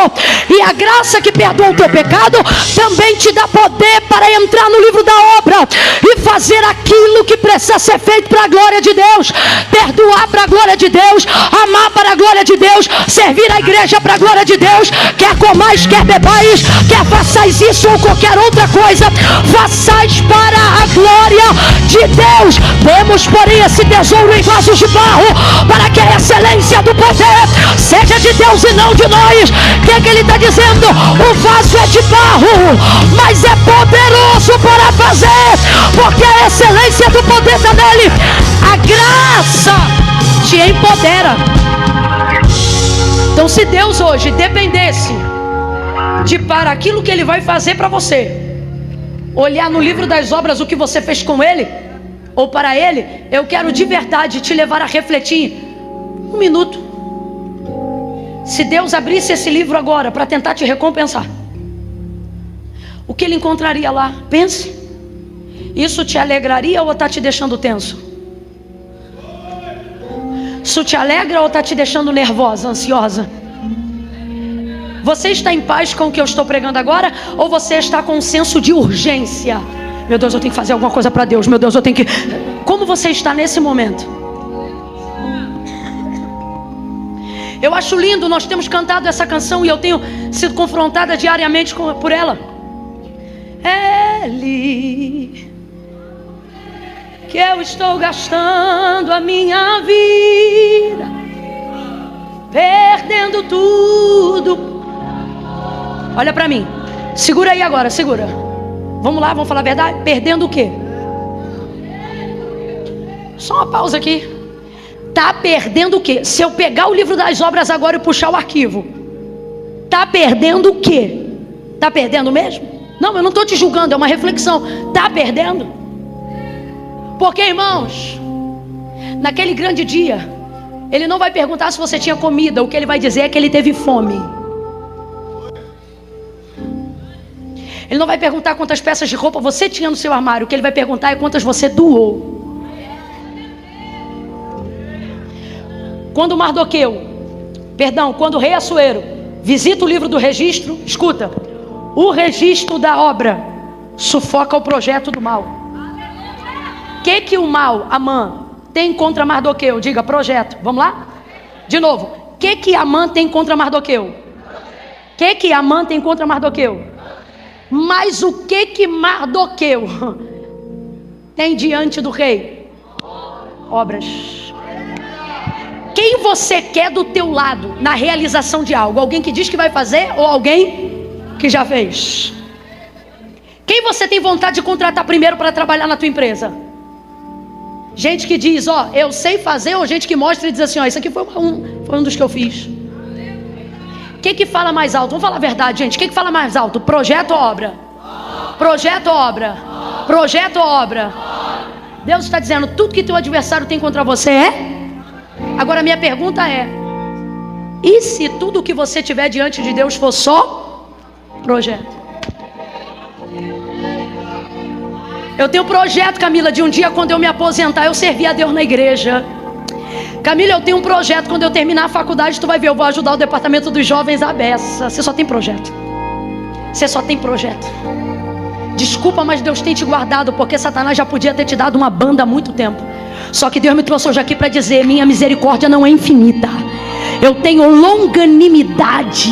E a graça que perdoa o teu pecado também te dá poder para entrar no livro da obra e fazer aquilo que precisa ser feito para a glória de Deus. Perdoar para a glória de Deus, amar para a glória de Deus, servir a igreja para a glória de Deus. Quer comais, quer bebais, quer façais isso ou qualquer outra coisa, façais para a glória de Deus. Temos, porém, esse tesouro em vasos de barro, para que a excelência do poder seja de Deus e não de nós. O que é que ele está dizendo? O vaso é de barro, mas é poderoso para fazer, porque a excelência do poder está nele. A graça te empodera. Então, se Deus hoje dependesse de para aquilo que Ele vai fazer para você, olhar no livro das obras o que você fez com Ele ou para Ele, eu quero de verdade te levar a refletir 1 minuto. Se Deus abrisse esse livro agora para tentar te recompensar, o que Ele encontraria lá? Pense. Isso te alegraria ou está te deixando tenso? Isso te alegra ou está te deixando nervosa, ansiosa? Você está em paz com o que eu estou pregando agora? Ou você está com um senso de urgência? Meu Deus, eu tenho que fazer alguma coisa para Deus. Meu Deus, eu tenho que... Como você está nesse momento? Eu acho lindo, nós temos cantado essa canção e eu tenho sido confrontada diariamente por ela. Ele, que eu estou gastando a minha vida, perdendo tudo. Olha para mim, segura aí agora, segura. Vamos lá, vamos falar a verdade? Perdendo o quê? Só uma pausa aqui. Tá perdendo o quê? Se eu pegar o livro das obras agora e puxar o arquivo, tá perdendo o quê? Tá perdendo mesmo? Não, eu não estou te julgando, é uma reflexão. Tá perdendo? Porque, irmãos, naquele grande dia, ele não vai perguntar se você tinha comida. O que ele vai dizer é que ele teve fome. Ele não vai perguntar quantas peças de roupa você tinha no seu armário. O que ele vai perguntar é quantas você doou. Quando quando o rei Assuero visita o livro do registro, escuta, o registro da obra sufoca o projeto do mal. O que o mal, Amã, tem contra Mardoqueu? Diga, projeto. Vamos lá? De novo. O que Amã tem contra Mardoqueu? O que Amã tem contra Mardoqueu? Mas o que Mardoqueu tem diante do rei? Obras. Quem você quer do teu lado na realização de algo? Alguém que diz que vai fazer ou alguém que já fez? Quem você tem vontade de contratar primeiro para trabalhar na tua empresa? Gente que diz, ó, eu sei fazer, ou gente que mostra e diz assim, ó, isso aqui foi um dos que eu fiz. Quem que fala mais alto? Vamos falar a verdade, gente. Quem que fala mais alto? Projeto ou obra? Projeto ou obra? Projeto ou obra? Deus está dizendo, tudo que teu adversário tem contra você é? Agora minha pergunta é, e se tudo que você tiver diante de Deus for só projeto? Eu tenho um projeto, Camila, de um dia quando eu me aposentar, eu servir a Deus na igreja. Camila, eu tenho um projeto, quando eu terminar a faculdade, tu vai ver, eu vou ajudar o departamento dos jovens à beça. Você só tem projeto. Você só tem projeto. Desculpa, mas Deus tem te guardado, porque Satanás já podia ter te dado uma banda há muito tempo. Só que Deus me trouxe hoje aqui para dizer, minha misericórdia não é infinita. Eu tenho longanimidade.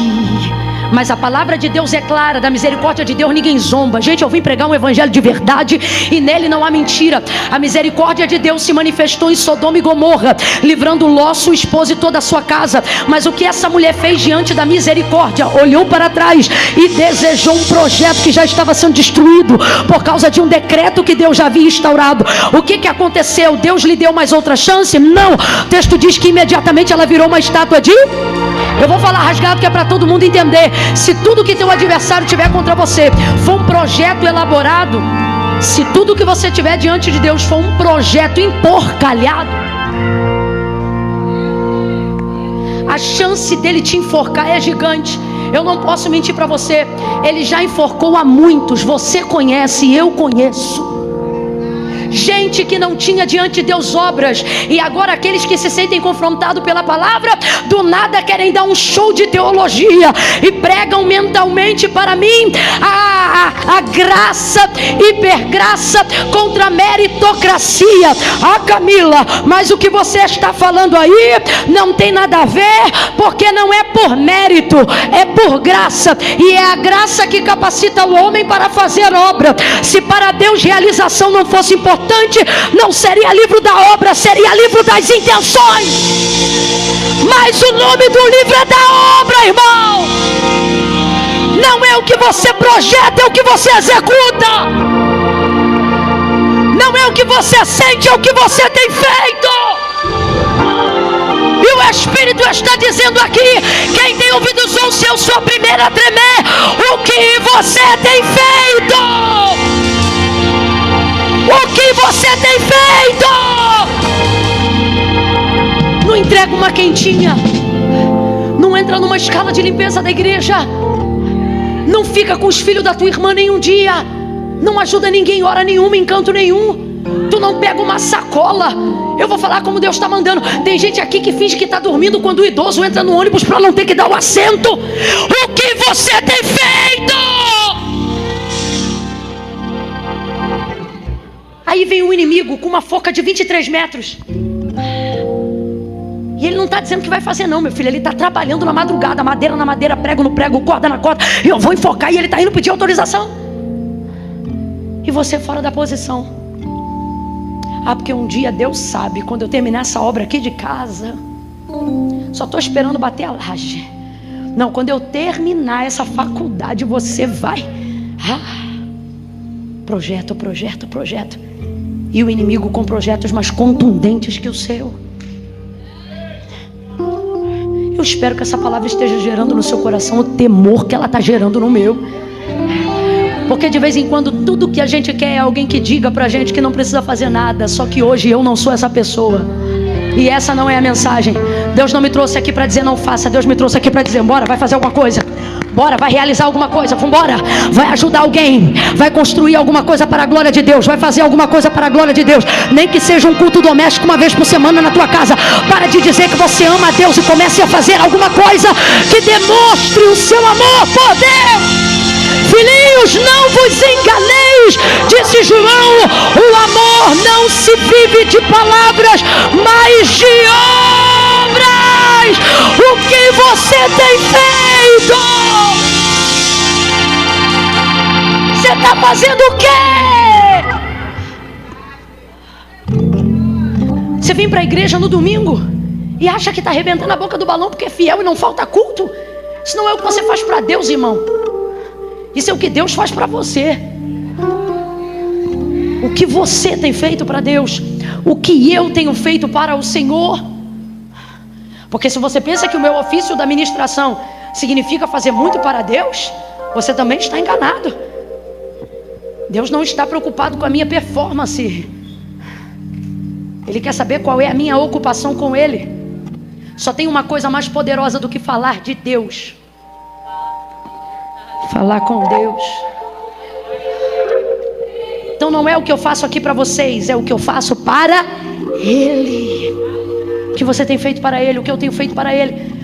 Mas a palavra de Deus é clara, da misericórdia de Deus ninguém zomba. Gente, eu vim pregar um evangelho de verdade e nele não há mentira. A misericórdia de Deus se manifestou em Sodoma e Gomorra, livrando Ló, sua esposa e toda a sua casa. Mas o que essa mulher fez diante da misericórdia? Olhou para trás e desejou um projeto que já estava sendo destruído por causa de um decreto que Deus já havia instaurado. O que aconteceu? Deus lhe deu mais outra chance? Não. O texto diz que imediatamente ela virou uma estátua de... Eu vou falar rasgado que é para todo mundo entender. Se tudo que teu adversário tiver contra você for um projeto elaborado, se tudo que você tiver diante de Deus for um projeto emporcalhado, a chance dele te enforcar é gigante. Eu não posso mentir para você. Ele já enforcou a muitos. Você conhece e eu conheço. Gente que não tinha diante de Deus obras, e agora aqueles que se sentem confrontados pela palavra, do nada querem dar um show de teologia e pregam mentalmente para mim a graça, hipergraça contra a meritocracia. Ah, Camila, mas o que você está falando aí não tem nada a ver, porque não é por mérito, é por graça, e é a graça que capacita o homem para fazer obra. Se para Deus realização não fosse importante, não seria livro da obra, seria livro das intenções. Mas o nome do livro é da obra, irmão. Não é o que você projeta, é o que você executa. Não é o que você sente, é o que você tem feito. E o Espírito está dizendo aqui, quem tem ouvidos ouça, eu sou a primeira a tremer. O que você tem feito? O que você tem feito? Não entrega uma quentinha, não entra numa escala de limpeza da igreja, não fica com os filhos da tua irmã nenhum dia, não ajuda ninguém, hora nenhuma, em canto nenhum. Tu não pega uma sacola. Eu vou falar como Deus está mandando. Tem gente aqui que finge que está dormindo quando o idoso entra no ônibus para não ter que dar o assento. O que você tem feito? Aí vem um inimigo com uma foca de 23 metros. E ele não está dizendo que vai fazer não, meu filho. Ele está trabalhando na madrugada, madeira na madeira, prego no prego, corda na corda. E eu vou enfocar e ele está indo pedir autorização. E você fora da posição. Ah, porque um dia Deus sabe, quando eu terminar essa obra aqui de casa, só estou esperando bater a laje. Não, quando eu terminar essa faculdade, você vai... Projeto. E o inimigo com projetos mais contundentes que o seu. Eu espero que essa palavra esteja gerando no seu coração o temor que ela está gerando no meu. Porque de vez em quando tudo que a gente quer é alguém que diga pra gente que não precisa fazer nada. Só que hoje eu não sou essa pessoa. E essa não é a mensagem. Deus não me trouxe aqui para dizer não faça. Deus me trouxe aqui para dizer bora, vai fazer alguma coisa. Bora, vai realizar alguma coisa. Vambora, vai ajudar alguém. Vai construir alguma coisa para a glória de Deus. Vai fazer alguma coisa para a glória de Deus. Nem que seja um culto doméstico uma vez por semana na tua casa. Para de dizer que você ama a Deus e comece a fazer alguma coisa que demonstre o seu amor por Deus. Filhinhos, não vos enganeis, disse João, o amor não se vive de palavras, mas de obras. O que você tem feito? Você está fazendo o quê? Você vem para a igreja no domingo e acha que está arrebentando a boca do balão porque é fiel e não falta culto? Isso não é o que você faz para Deus, irmão. Isso é o que Deus faz para você. O que você tem feito para Deus? O que eu tenho feito para o Senhor? Porque se você pensa que o meu ofício da ministração significa fazer muito para Deus, você também está enganado. Deus não está preocupado com a minha performance. Ele quer saber qual é a minha ocupação com Ele. Só tem uma coisa mais poderosa do que falar de Deus: falar com Deus. Então não é o que eu faço aqui para vocês, é o que eu faço para Ele. O que você tem feito para Ele, o que eu tenho feito para Ele.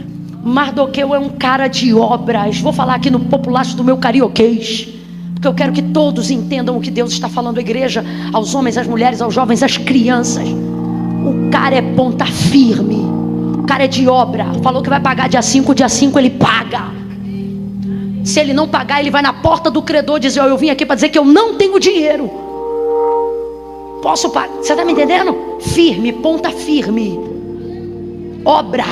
Mardoqueu é um cara de obras. Vou falar aqui no populacho do meu carioquês, porque eu quero que todos entendam o que Deus está falando à igreja, aos homens, às mulheres, aos jovens, às crianças. O cara é ponta firme, o cara é de obra. Falou que vai pagar dia 5 ele paga. Se ele não pagar, ele vai na porta do credor dizer: eu vim aqui para dizer que eu não tenho dinheiro. Posso pagar? Você está me entendendo? Firme, ponta firme. Obra.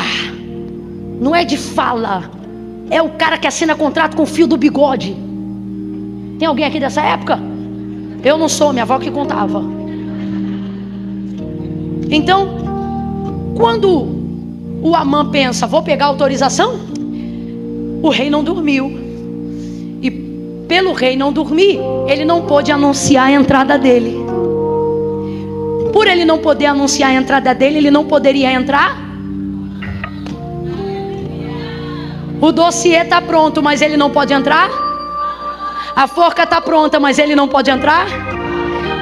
Não é de fala. É o cara que assina contrato com o fio do bigode. Tem alguém aqui dessa época? Eu não sou, minha avó que contava. Então, quando o Amã pensa: vou pegar autorização, o rei não dormiu. E pelo rei não dormir, ele não pôde anunciar a entrada dele. Por ele não poder anunciar a entrada dele, ele não poderia entrar. O dossiê está pronto, mas ele não pode entrar. A forca está pronta, mas ele não pode entrar.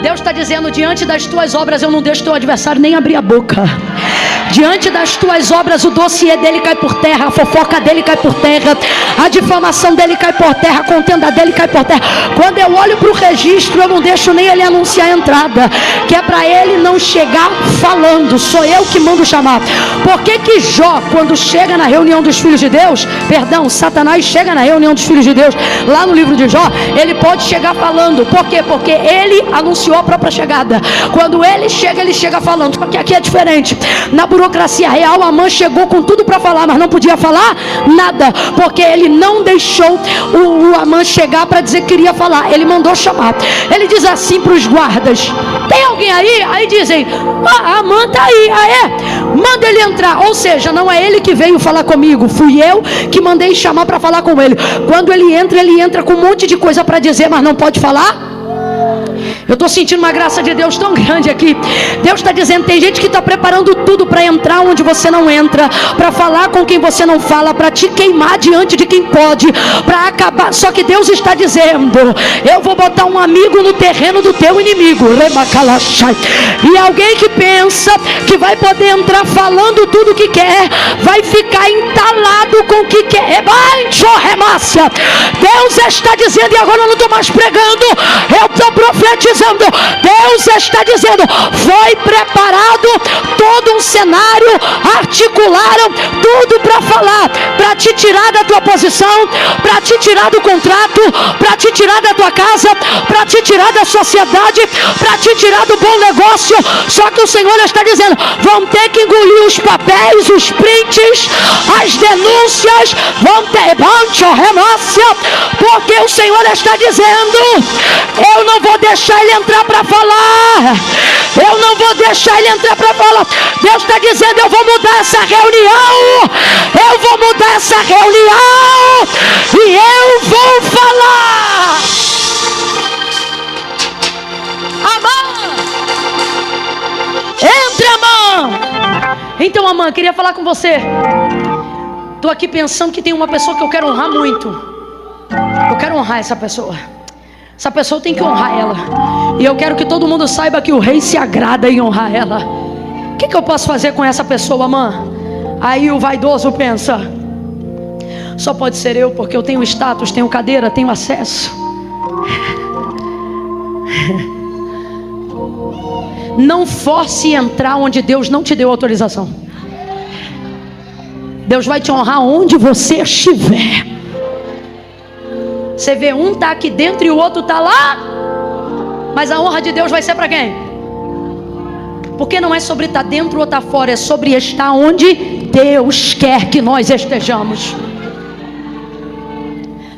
Deus está dizendo: diante das tuas obras eu não deixo teu adversário nem abrir a boca. Diante das tuas obras o dossiê dele cai por terra, a fofoca dele cai por terra, a difamação dele cai por terra, a contenda dele cai por terra. Quando eu olho para o registro, eu não deixo nem ele anunciar a entrada, que é para ele não chegar falando. Sou eu que mando chamar. Por que Jó, quando chega na reunião dos filhos de Deus, Satanás chega na reunião dos filhos de Deus, lá no livro de Jó, ele pode chegar falando. Por quê? Porque ele anunciou a própria chegada. Quando ele chega falando. Só que aqui é diferente. Na burocracia real, Amã chegou com tudo para falar, mas não podia falar nada, porque ele não deixou o Amã chegar para dizer que queria falar. Ele mandou chamar. Ele diz assim para os guardas: tem alguém aí? Aí dizem: Amã está aí. Ah, é? Manda ele entrar. Ou seja, não é ele que veio falar comigo, fui eu que mandei chamar para falar com ele. Quando ele entra com um monte de coisa para dizer, mas não pode falar. Eu estou sentindo uma graça de Deus tão grande aqui. Deus está dizendo: tem gente que está preparando tudo para entrar onde você não entra, para falar com quem você não fala, para te queimar diante de quem pode, para acabar. Só que Deus está dizendo: eu vou botar um amigo no terreno do teu inimigo. E alguém que pensa que vai poder entrar falando tudo o que quer, vai ficar entalado com o que quer. Deus está dizendo, e agora eu não estou mais pregando, eu estou profetizando. profetizando. Deus está dizendo: foi preparado todo um cenário, articularam tudo para falar, para te tirar da tua posição, para te tirar do contrato, para te tirar da tua casa, para te tirar da sociedade, para te tirar do bom negócio. Só que o Senhor está dizendo: vão ter que engolir os papéis, os prints, as denúncias, vão ter renúncia, porque o Senhor está dizendo: eu não vou deixar ele entrar para falar, eu não vou deixar ele entrar para falar. Deus está dizendo: eu vou mudar essa reunião, eu vou mudar essa reunião e eu vou falar. Amã, entra, Amã. Então, Amã, queria falar com você. Estou aqui pensando que tem uma pessoa que eu quero honrar muito. Eu quero honrar essa pessoa. Essa pessoa tem que honrar ela. E eu quero que todo mundo saiba que o rei se agrada em honrar ela. O que eu posso fazer com essa pessoa, Amã? Aí o vaidoso pensa: só pode ser eu, porque eu tenho status, tenho cadeira, tenho acesso. Não force entrar onde Deus não te deu autorização. Deus vai te honrar onde você estiver. Você vê, um está aqui dentro e o outro está lá. Mas a honra de Deus vai ser para quem? Porque não é sobre estar dentro ou estar fora, é sobre estar onde Deus quer que nós estejamos.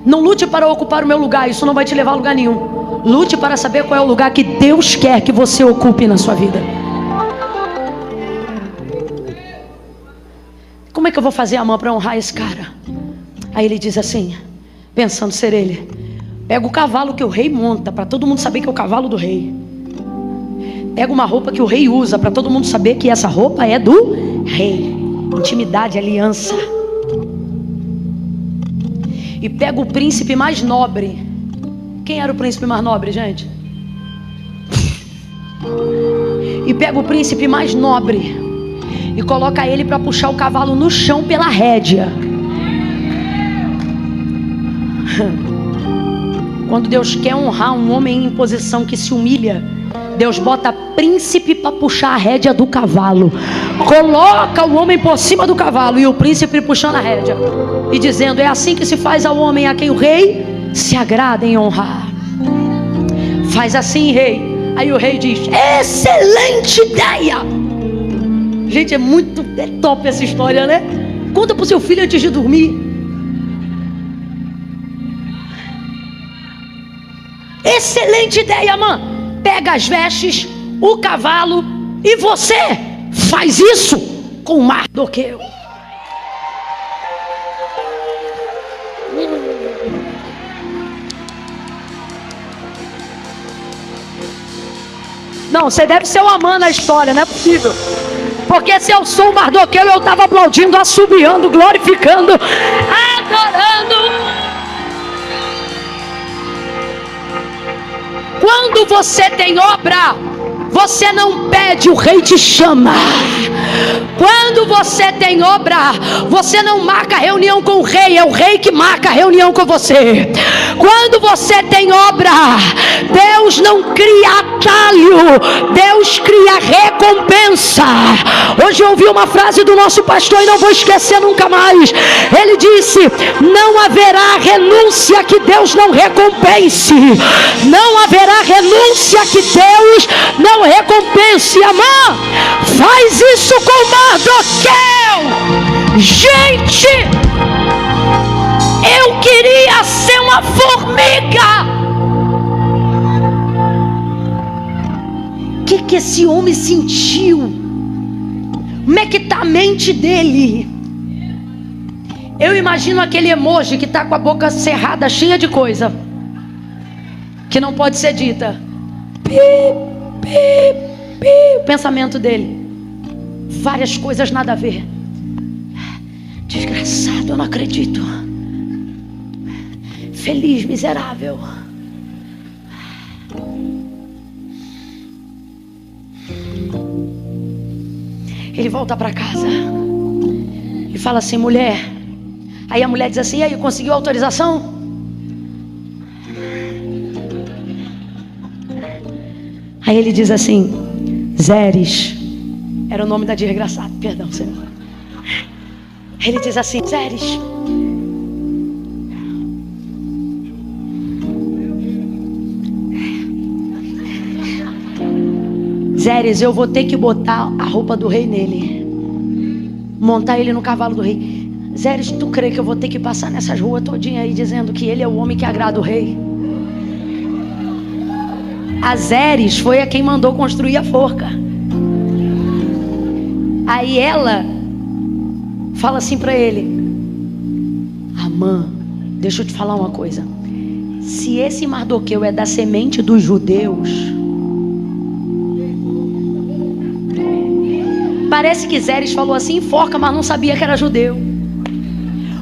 Não lute para ocupar o meu lugar, isso não vai te levar a lugar nenhum. Lute para saber qual é o lugar que Deus quer que você ocupe na sua vida. Como é que eu vou fazer, Amã, para honrar esse cara? Aí ele diz assim, pensando ser ele: pega o cavalo que o rei monta, para todo mundo saber que é o cavalo do rei. Pega uma roupa que o rei usa, para todo mundo saber que essa roupa é do rei. Intimidade, aliança. E pega o príncipe mais nobre. Quem era o príncipe mais nobre, gente? E pega o príncipe mais nobre e coloca ele para puxar o cavalo no chão pela rédea. Quando Deus quer honrar um homem em posição que se humilha, Deus bota príncipe para puxar a rédea do cavalo. Coloca o homem por cima do cavalo e o príncipe puxando a rédea e dizendo: é assim que se faz ao homem a quem o rei se agrada em honrar. Faz assim, rei. Aí o rei diz: excelente ideia. Gente, é top essa história, né? Conta pro seu filho antes de dormir. Excelente ideia, mãe. Pega as vestes, o cavalo e você faz isso com Mardoqueu. Não, você deve ser o Amã na história, não é possível. Porque se eu sou o Mardoqueu, eu estava aplaudindo, assobiando, glorificando, adorando. Quando você tem obra, você não pede, o rei te chama. Quando você tem obra, você não marca reunião com o rei, é o rei que marca a reunião com você. Quando você tem obra, Deus não cria atalho, Deus cria recompensa. Hoje eu ouvi uma frase do nosso pastor e não vou esquecer nunca mais. Ele disse: não haverá renúncia que Deus não recompense. Não haverá renúncia que Deus não recompense. Amã, faz isso com Mardoqueu. Gente, eu queria ser uma formiga. O que esse homem sentiu? Como é que está a mente dele? Eu imagino aquele emoji que está com a boca cerrada, cheia de coisa que não pode ser dita. O pensamento dele, várias coisas nada a ver. Desgraçado, eu não acredito. Feliz, miserável. Ele volta para casa e fala assim: mulher. Aí a mulher diz assim: e aí, conseguiu autorização? Aí ele diz assim: Zeres, era o nome da desgraçada, perdão, Senhor. Ele diz assim: Zeres, Zeres, eu vou ter que botar a roupa do rei nele, montar ele no cavalo do rei. Zeres, tu crê que eu vou ter que passar nessas ruas todinha aí dizendo que ele é o homem que agrada o rei? A Zeres foi a quem mandou construir a forca. Aí ela fala assim para ele: Amã, deixa eu te falar uma coisa. Se esse Mardoqueu é da semente dos judeus, parece que Zeres falou assim, forca, mas não sabia que era judeu.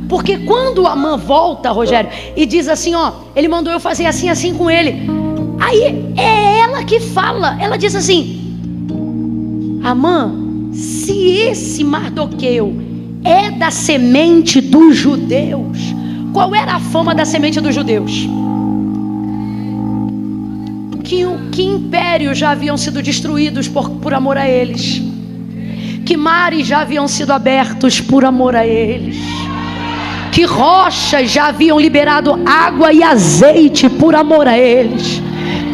Porque quando Amã volta, Rogério, e diz assim, ó, ele mandou eu fazer assim, assim com ele. Aí é ela que fala, ela diz assim: Amã, se esse Mardoqueu é da semente dos judeus, qual era a fama da semente dos judeus? Que impérios já haviam sido destruídos por amor a eles, que mares já haviam sido abertos por amor a eles, que rochas já haviam liberado água e azeite por amor a eles,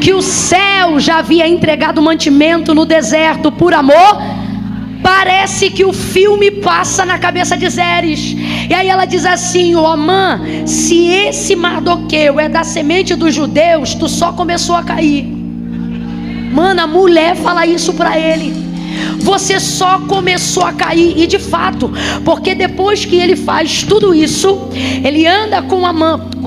que o céu já havia entregado mantimento no deserto por amor. Parece que o filme passa na cabeça de Zeres. E aí ela diz assim: ô Amã, se esse Mardoqueu é da semente dos judeus, tu só começou a cair. Mano, a mulher fala isso para ele: você só começou a cair. E de fato, porque depois que ele faz tudo isso, ele anda com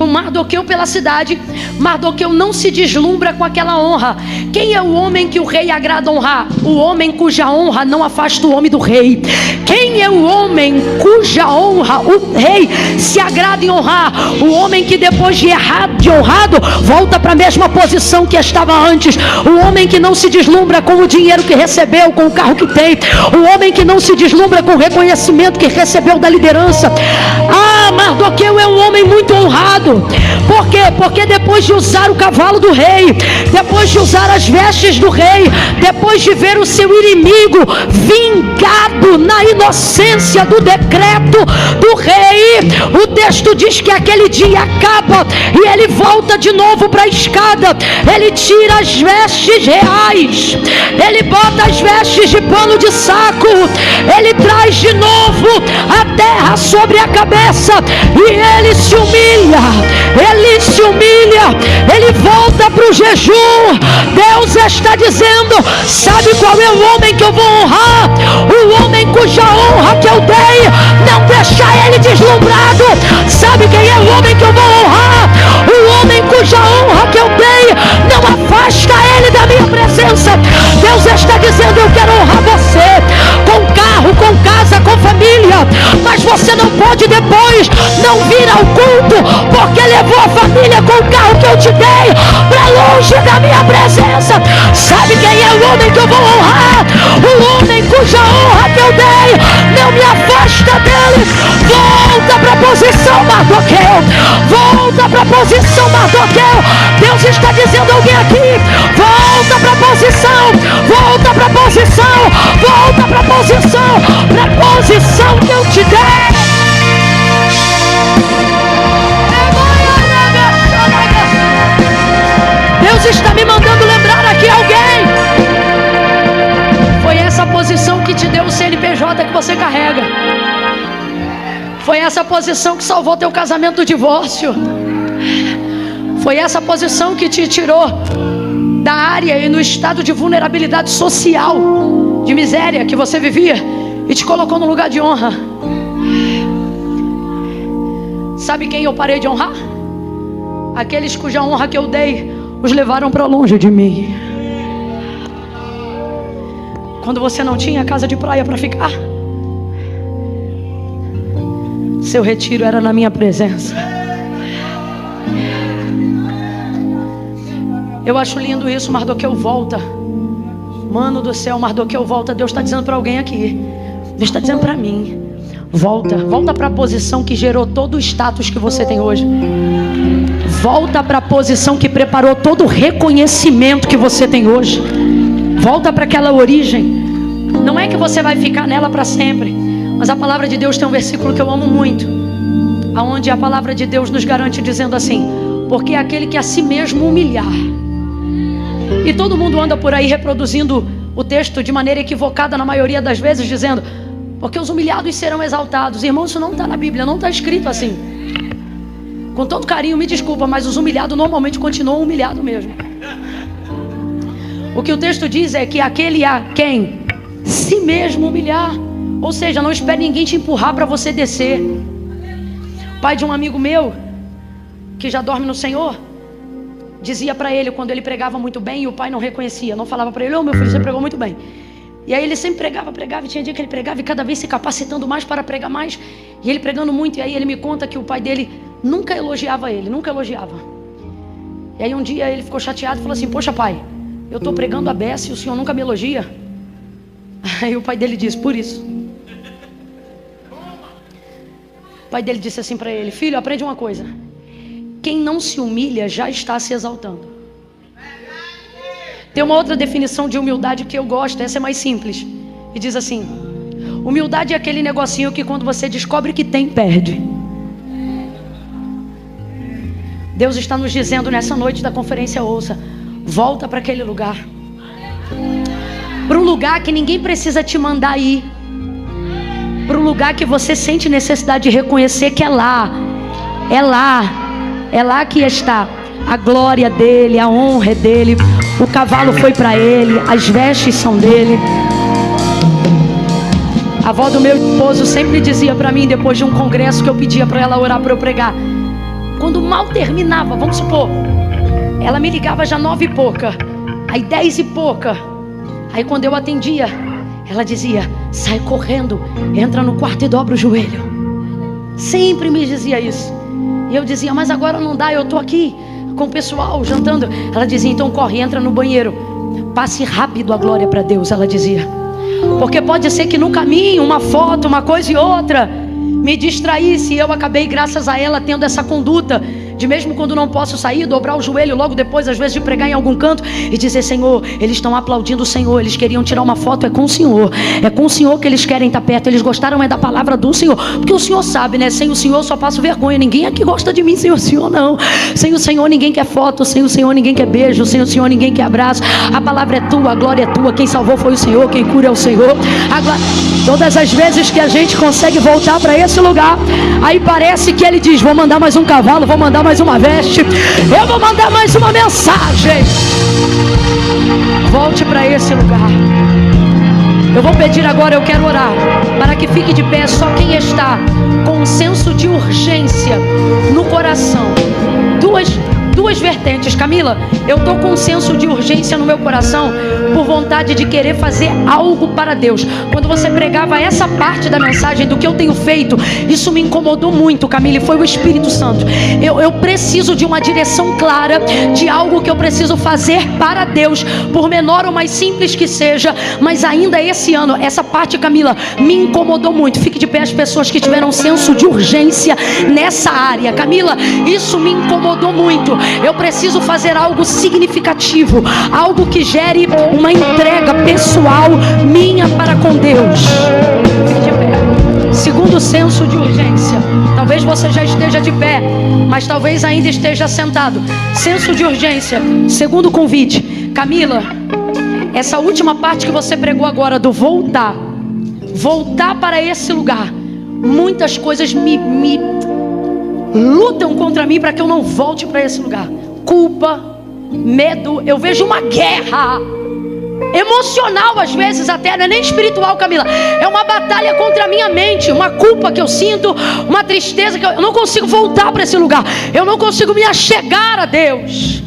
Mardoqueu pela cidade. Mardoqueu não se deslumbra com aquela honra. Quem é o homem que o rei agrada honrar? O homem cuja honra não afasta o homem do rei. Quem é o homem cuja honra o rei se agrada em honrar? O homem que depois de honrado volta para a mesma posição que estava antes. O homem que não se deslumbra com o dinheiro que recebeu, com o carro que tem. O homem que não se deslumbra com o reconhecimento que recebeu da liderança. Mardoqueu é um homem muito honrado. Por quê? Porque depois de usar o cavalo do rei, depois de usar as vestes do rei, depois de ver o seu inimigo vingado na inocência do decreto do rei, o texto diz que aquele dia acaba e ele volta de novo para a escada. Ele tira as vestes reais, ele bota as vestes de pano de saco, ele traz de novo a terra sobre a cabeça e ele se humilha, ele volta para o jejum. Deus está dizendo: sabe qual é o homem que eu vou honrar? O homem cuja honra que eu dei não deixa ele deslumbrado. Sabe quem é o homem que eu vou honrar? O homem cuja honra que eu dei não afasta ele da minha presença. Deus está dizendo: eu quero honrar você com carro, com casa, com família, mas você não pode depois não vir ao culto porque levou a família com o carro que eu te dei para longe da minha presença. Sabe quem é o homem que eu vou honrar? O homem cuja honra que eu dei não me afasta dele. Volta para a posição, Mardoqueu. Volta para a posição, Mardoqueu. Deus está dizendo a alguém aqui: volta para a posição, volta para a posição, volta para a posição que eu te dei. Deus está me mandando lembrar aqui alguém. Foi essa posição que te deu o CNPJ que você carrega. Foi essa posição que salvou teu casamento do divórcio. Foi essa posição que te tirou da área e no estado de vulnerabilidade social, de miséria que você vivia, e te colocou no lugar de honra. Sabe quem eu parei de honrar? Aqueles cuja honra que eu dei os levaram para longe de mim. Quando você não tinha casa de praia para ficar, seu retiro era na minha presença. Eu acho lindo isso. Mardoqueu volta. Mano do céu, Mardoqueu volta. Deus está dizendo para alguém aqui. Deus está dizendo para mim: volta para a posição que gerou todo o status que você tem hoje. Volta para a posição que preparou todo o reconhecimento que você tem hoje. Volta para aquela origem. Não é que você vai ficar nela para sempre, mas a palavra de Deus tem um versículo que eu amo muito, aonde a palavra de Deus nos garante dizendo assim: porque é aquele que a si mesmo humilhar. E todo mundo anda por aí reproduzindo o texto de maneira equivocada na maioria das vezes, dizendo: porque os humilhados serão exaltados. Irmão, isso não está na Bíblia, não está escrito assim. Com todo carinho, me desculpa, mas os humilhados normalmente continuam humilhados mesmo. O que o texto diz é que aquele a quem si mesmo humilhar. Ou seja, não espere ninguém te empurrar para você descer. O pai de um amigo meu, que já dorme no Senhor, dizia para ele, quando ele pregava muito bem, e o pai não reconhecia, não falava para ele: ô meu filho, você pregou muito bem. E aí ele sempre pregava, e tinha dia que ele pregava, e cada vez se capacitando mais para pregar mais, e ele pregando muito. E aí ele me conta que o pai dele nunca elogiava ele, nunca elogiava. E aí um dia ele ficou chateado e falou assim: poxa pai, eu estou pregando a beça e o senhor nunca me elogia. Aí o pai dele disse: por isso. O pai dele disse assim para ele: filho, aprende uma coisa: quem não se humilha já está se exaltando. Tem uma outra definição de humildade que eu gosto, essa é mais simples, e diz assim: humildade é aquele negocinho que quando você descobre que tem, perde. Deus está nos dizendo nessa noite da conferência Ouça: volta para aquele lugar, para um lugar que ninguém precisa te mandar ir, para um lugar que você sente necessidade de reconhecer que é lá que está a glória dele, a honra é dele, o cavalo foi para ele, as vestes são dele. A avó do meu esposo sempre dizia para mim, depois de um congresso que eu pedia para ela orar para eu pregar, quando mal terminava, vamos supor, ela me ligava já 9 e pouca, aí 10 e pouca, aí quando eu atendia, ela dizia: sai correndo, entra no quarto e dobra o joelho. Sempre me dizia isso. E eu dizia: mas agora não dá, eu estou aqui com o pessoal jantando. Ela dizia: então corre, entra no banheiro, passe rápido a glória para Deus. Ela dizia, porque pode ser que no caminho uma foto, uma coisa e outra me distraísse. E eu acabei, graças a ela, tendo essa conduta de, mesmo quando não posso sair, dobrar o joelho logo depois, às vezes, de pregar em algum canto e dizer: Senhor, eles estão aplaudindo o Senhor, eles queriam tirar uma foto, é com o Senhor que eles querem estar perto, eles gostaram da palavra do Senhor, porque o Senhor sabe, né? Sem o Senhor eu só passo vergonha, ninguém aqui gosta de mim sem o Senhor, não. Sem o Senhor ninguém quer foto, sem o Senhor ninguém quer beijo, sem o Senhor ninguém quer abraço. A palavra é tua, a glória é tua, quem salvou foi o Senhor, quem cura é o Senhor. Todas as vezes que a gente consegue voltar para esse lugar, aí parece que ele diz: vou mandar mais um cavalo, vou mandar mais uma veste, eu vou mandar mais uma mensagem. Volte para esse lugar. Eu vou pedir agora, eu quero orar para que fique de pé só quem está com um senso de urgência no coração. Duas vertentes. Camila, eu estou com um senso de urgência no meu coração, por vontade de querer fazer algo para Deus. Quando você pregava essa parte da mensagem do que eu tenho feito, isso me incomodou muito, Camila, e foi o Espírito Santo. Eu preciso de uma direção clara, de algo que eu preciso fazer para Deus, por menor ou mais simples que seja, mas ainda esse ano, essa parte, Camila, me incomodou muito. Fique de pé as pessoas que tiveram senso de urgência nessa área. Camila, isso me incomodou muito. Eu preciso fazer algo significativo, algo que gere uma entrega pessoal minha para com Deus. Fique de pé. Segundo senso de urgência. Talvez você já esteja de pé, mas talvez ainda esteja sentado. Senso de urgência. Segundo convite. Camila, essa última parte que você pregou agora do voltar para esse lugar, muitas coisas me lutam contra mim para que eu não volte para esse lugar. Culpa, medo, eu vejo uma guerra emocional às vezes até, não é nem espiritual, Camila, é uma batalha contra a minha mente, uma culpa que eu sinto, uma tristeza que eu não consigo voltar para esse lugar, eu não consigo me achegar a Deus.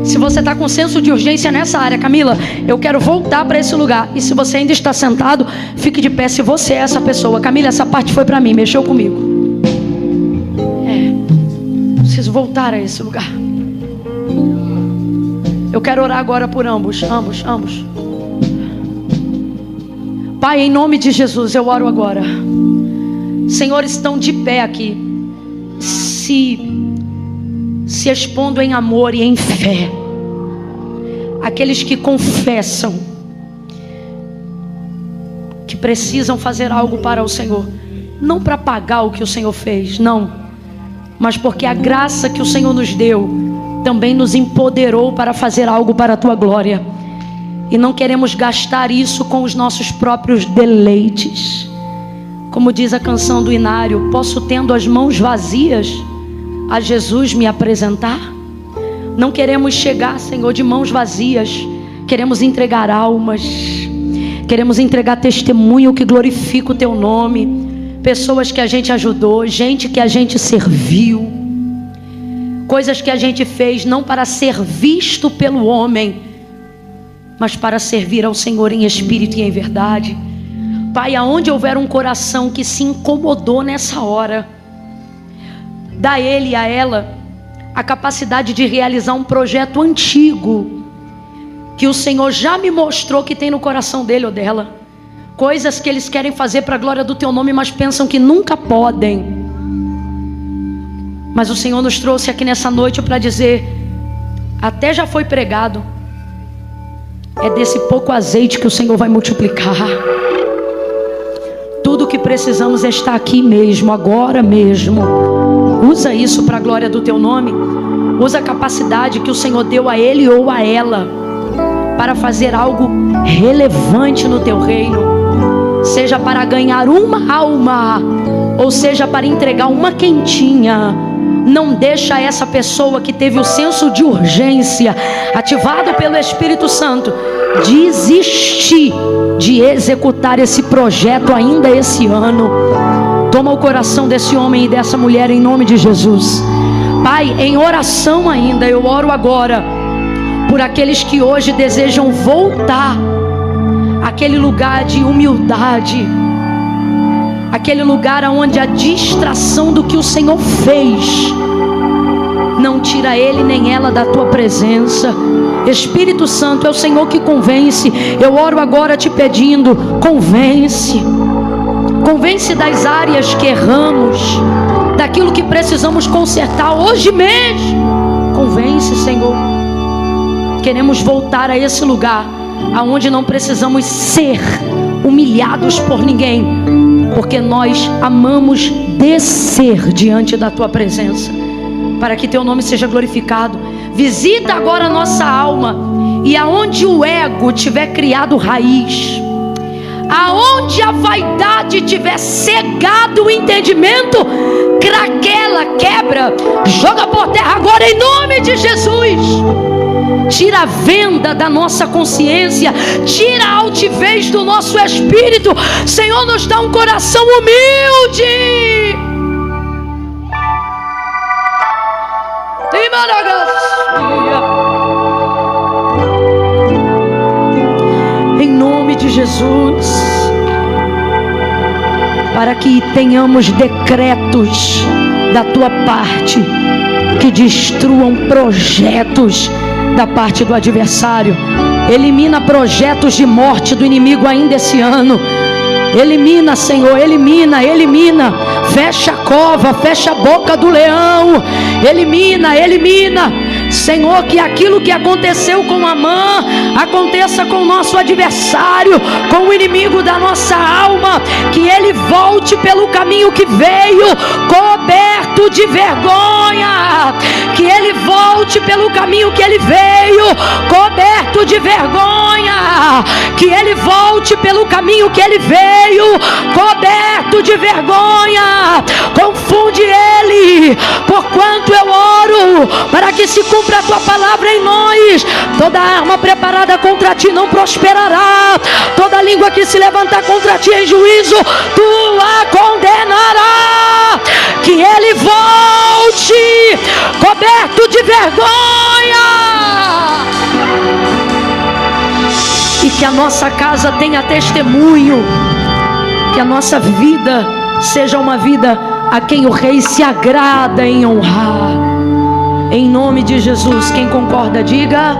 Se você está com senso de urgência nessa área, Camila, eu quero voltar para esse lugar. E se você ainda está sentado, fique de pé se você é essa pessoa. Camila, essa parte foi para mim, mexeu comigo. Preciso voltar a esse lugar. Eu quero orar agora por ambos. Pai, em nome de Jesus, eu oro agora. Senhor, estão de pé aqui. Se se expondo em amor e em fé. Aqueles que confessam que precisam fazer algo para o Senhor, não para pagar o que o Senhor fez, não, mas porque a graça que o Senhor nos deu também nos empoderou para fazer algo para a tua glória. E não queremos gastar isso com os nossos próprios deleites. Como diz a canção do Inário: posso, tendo as mãos vazias, a Jesus me apresentar? Não queremos chegar, Senhor, de mãos vazias. Queremos entregar almas, queremos entregar testemunho que glorifica o teu nome, pessoas que a gente ajudou, gente que a gente serviu, coisas que a gente fez não para ser visto pelo homem, mas para servir ao Senhor em espírito e em verdade. Pai, aonde houver um coração que se incomodou nessa hora, dá a ele e a ela a capacidade de realizar um projeto antigo que o Senhor já me mostrou que tem no coração dele ou dela. Coisas que eles querem fazer para a glória do teu nome, mas pensam que nunca podem. Mas o Senhor nos trouxe aqui nessa noite para dizer: até já foi pregado, é desse pouco azeite que o Senhor vai multiplicar. Tudo o que precisamos é estar aqui mesmo, agora mesmo. Usa isso para a glória do teu nome. Usa a capacidade que o Senhor deu a ele ou a ela para fazer algo relevante no teu reino. Seja para ganhar uma alma, ou seja para entregar uma quentinha. Não deixa essa pessoa que teve o senso de urgência ativado pelo Espírito Santo desistir de executar esse projeto ainda esse ano. Toma o coração desse homem e dessa mulher em nome de Jesus. Pai, em oração ainda, eu oro agora por aqueles que hoje desejam voltar àquele lugar de humildade, aquele lugar onde a distração do que o Senhor fez não tira ele nem ela da tua presença. Espírito Santo, é o Senhor que convence. Eu oro agora te pedindo: convence das áreas que erramos, daquilo que precisamos consertar hoje mesmo. Convence, Senhor. Queremos voltar a esse lugar aonde não precisamos ser humilhados por ninguém, porque nós amamos descer diante da tua presença, para que teu nome seja glorificado. Visita agora a nossa alma, e aonde o ego tiver criado raiz, aonde a vaidade tiver cegado o entendimento, craquela, quebra, joga por terra agora em nome de Jesus. Tira a venda da nossa consciência, tira a altivez do nosso espírito. Senhor, nos dá um coração humilde. Em nome de Jesus, para que tenhamos decretos da tua parte que destruam projetos da parte do adversário. Elimina projetos de morte do inimigo ainda esse ano. Elimina, Senhor, elimina. Fecha a cova, fecha a boca do leão. Elimina. Senhor, que aquilo que aconteceu com Amã aconteça com o nosso adversário, com o inimigo da nossa alma. Que ele volte pelo caminho que veio, coberto de vergonha. Que ele volte pelo caminho que ele veio, coberto de vergonha. Que ele volte pelo caminho que ele veio, coberto de vergonha. Confunde ele, porquanto eu oro para que se cumpra a tua palavra em nós. Toda arma preparada contra ti não prosperará. Toda língua que se levantar contra ti em juízo, tu a condenará. Que ele volte coberto de vergonha, e que a nossa casa tenha testemunho, que a nossa vida seja uma vida a quem o Rei se agrada em honrar. Em nome de Jesus, quem concorda diga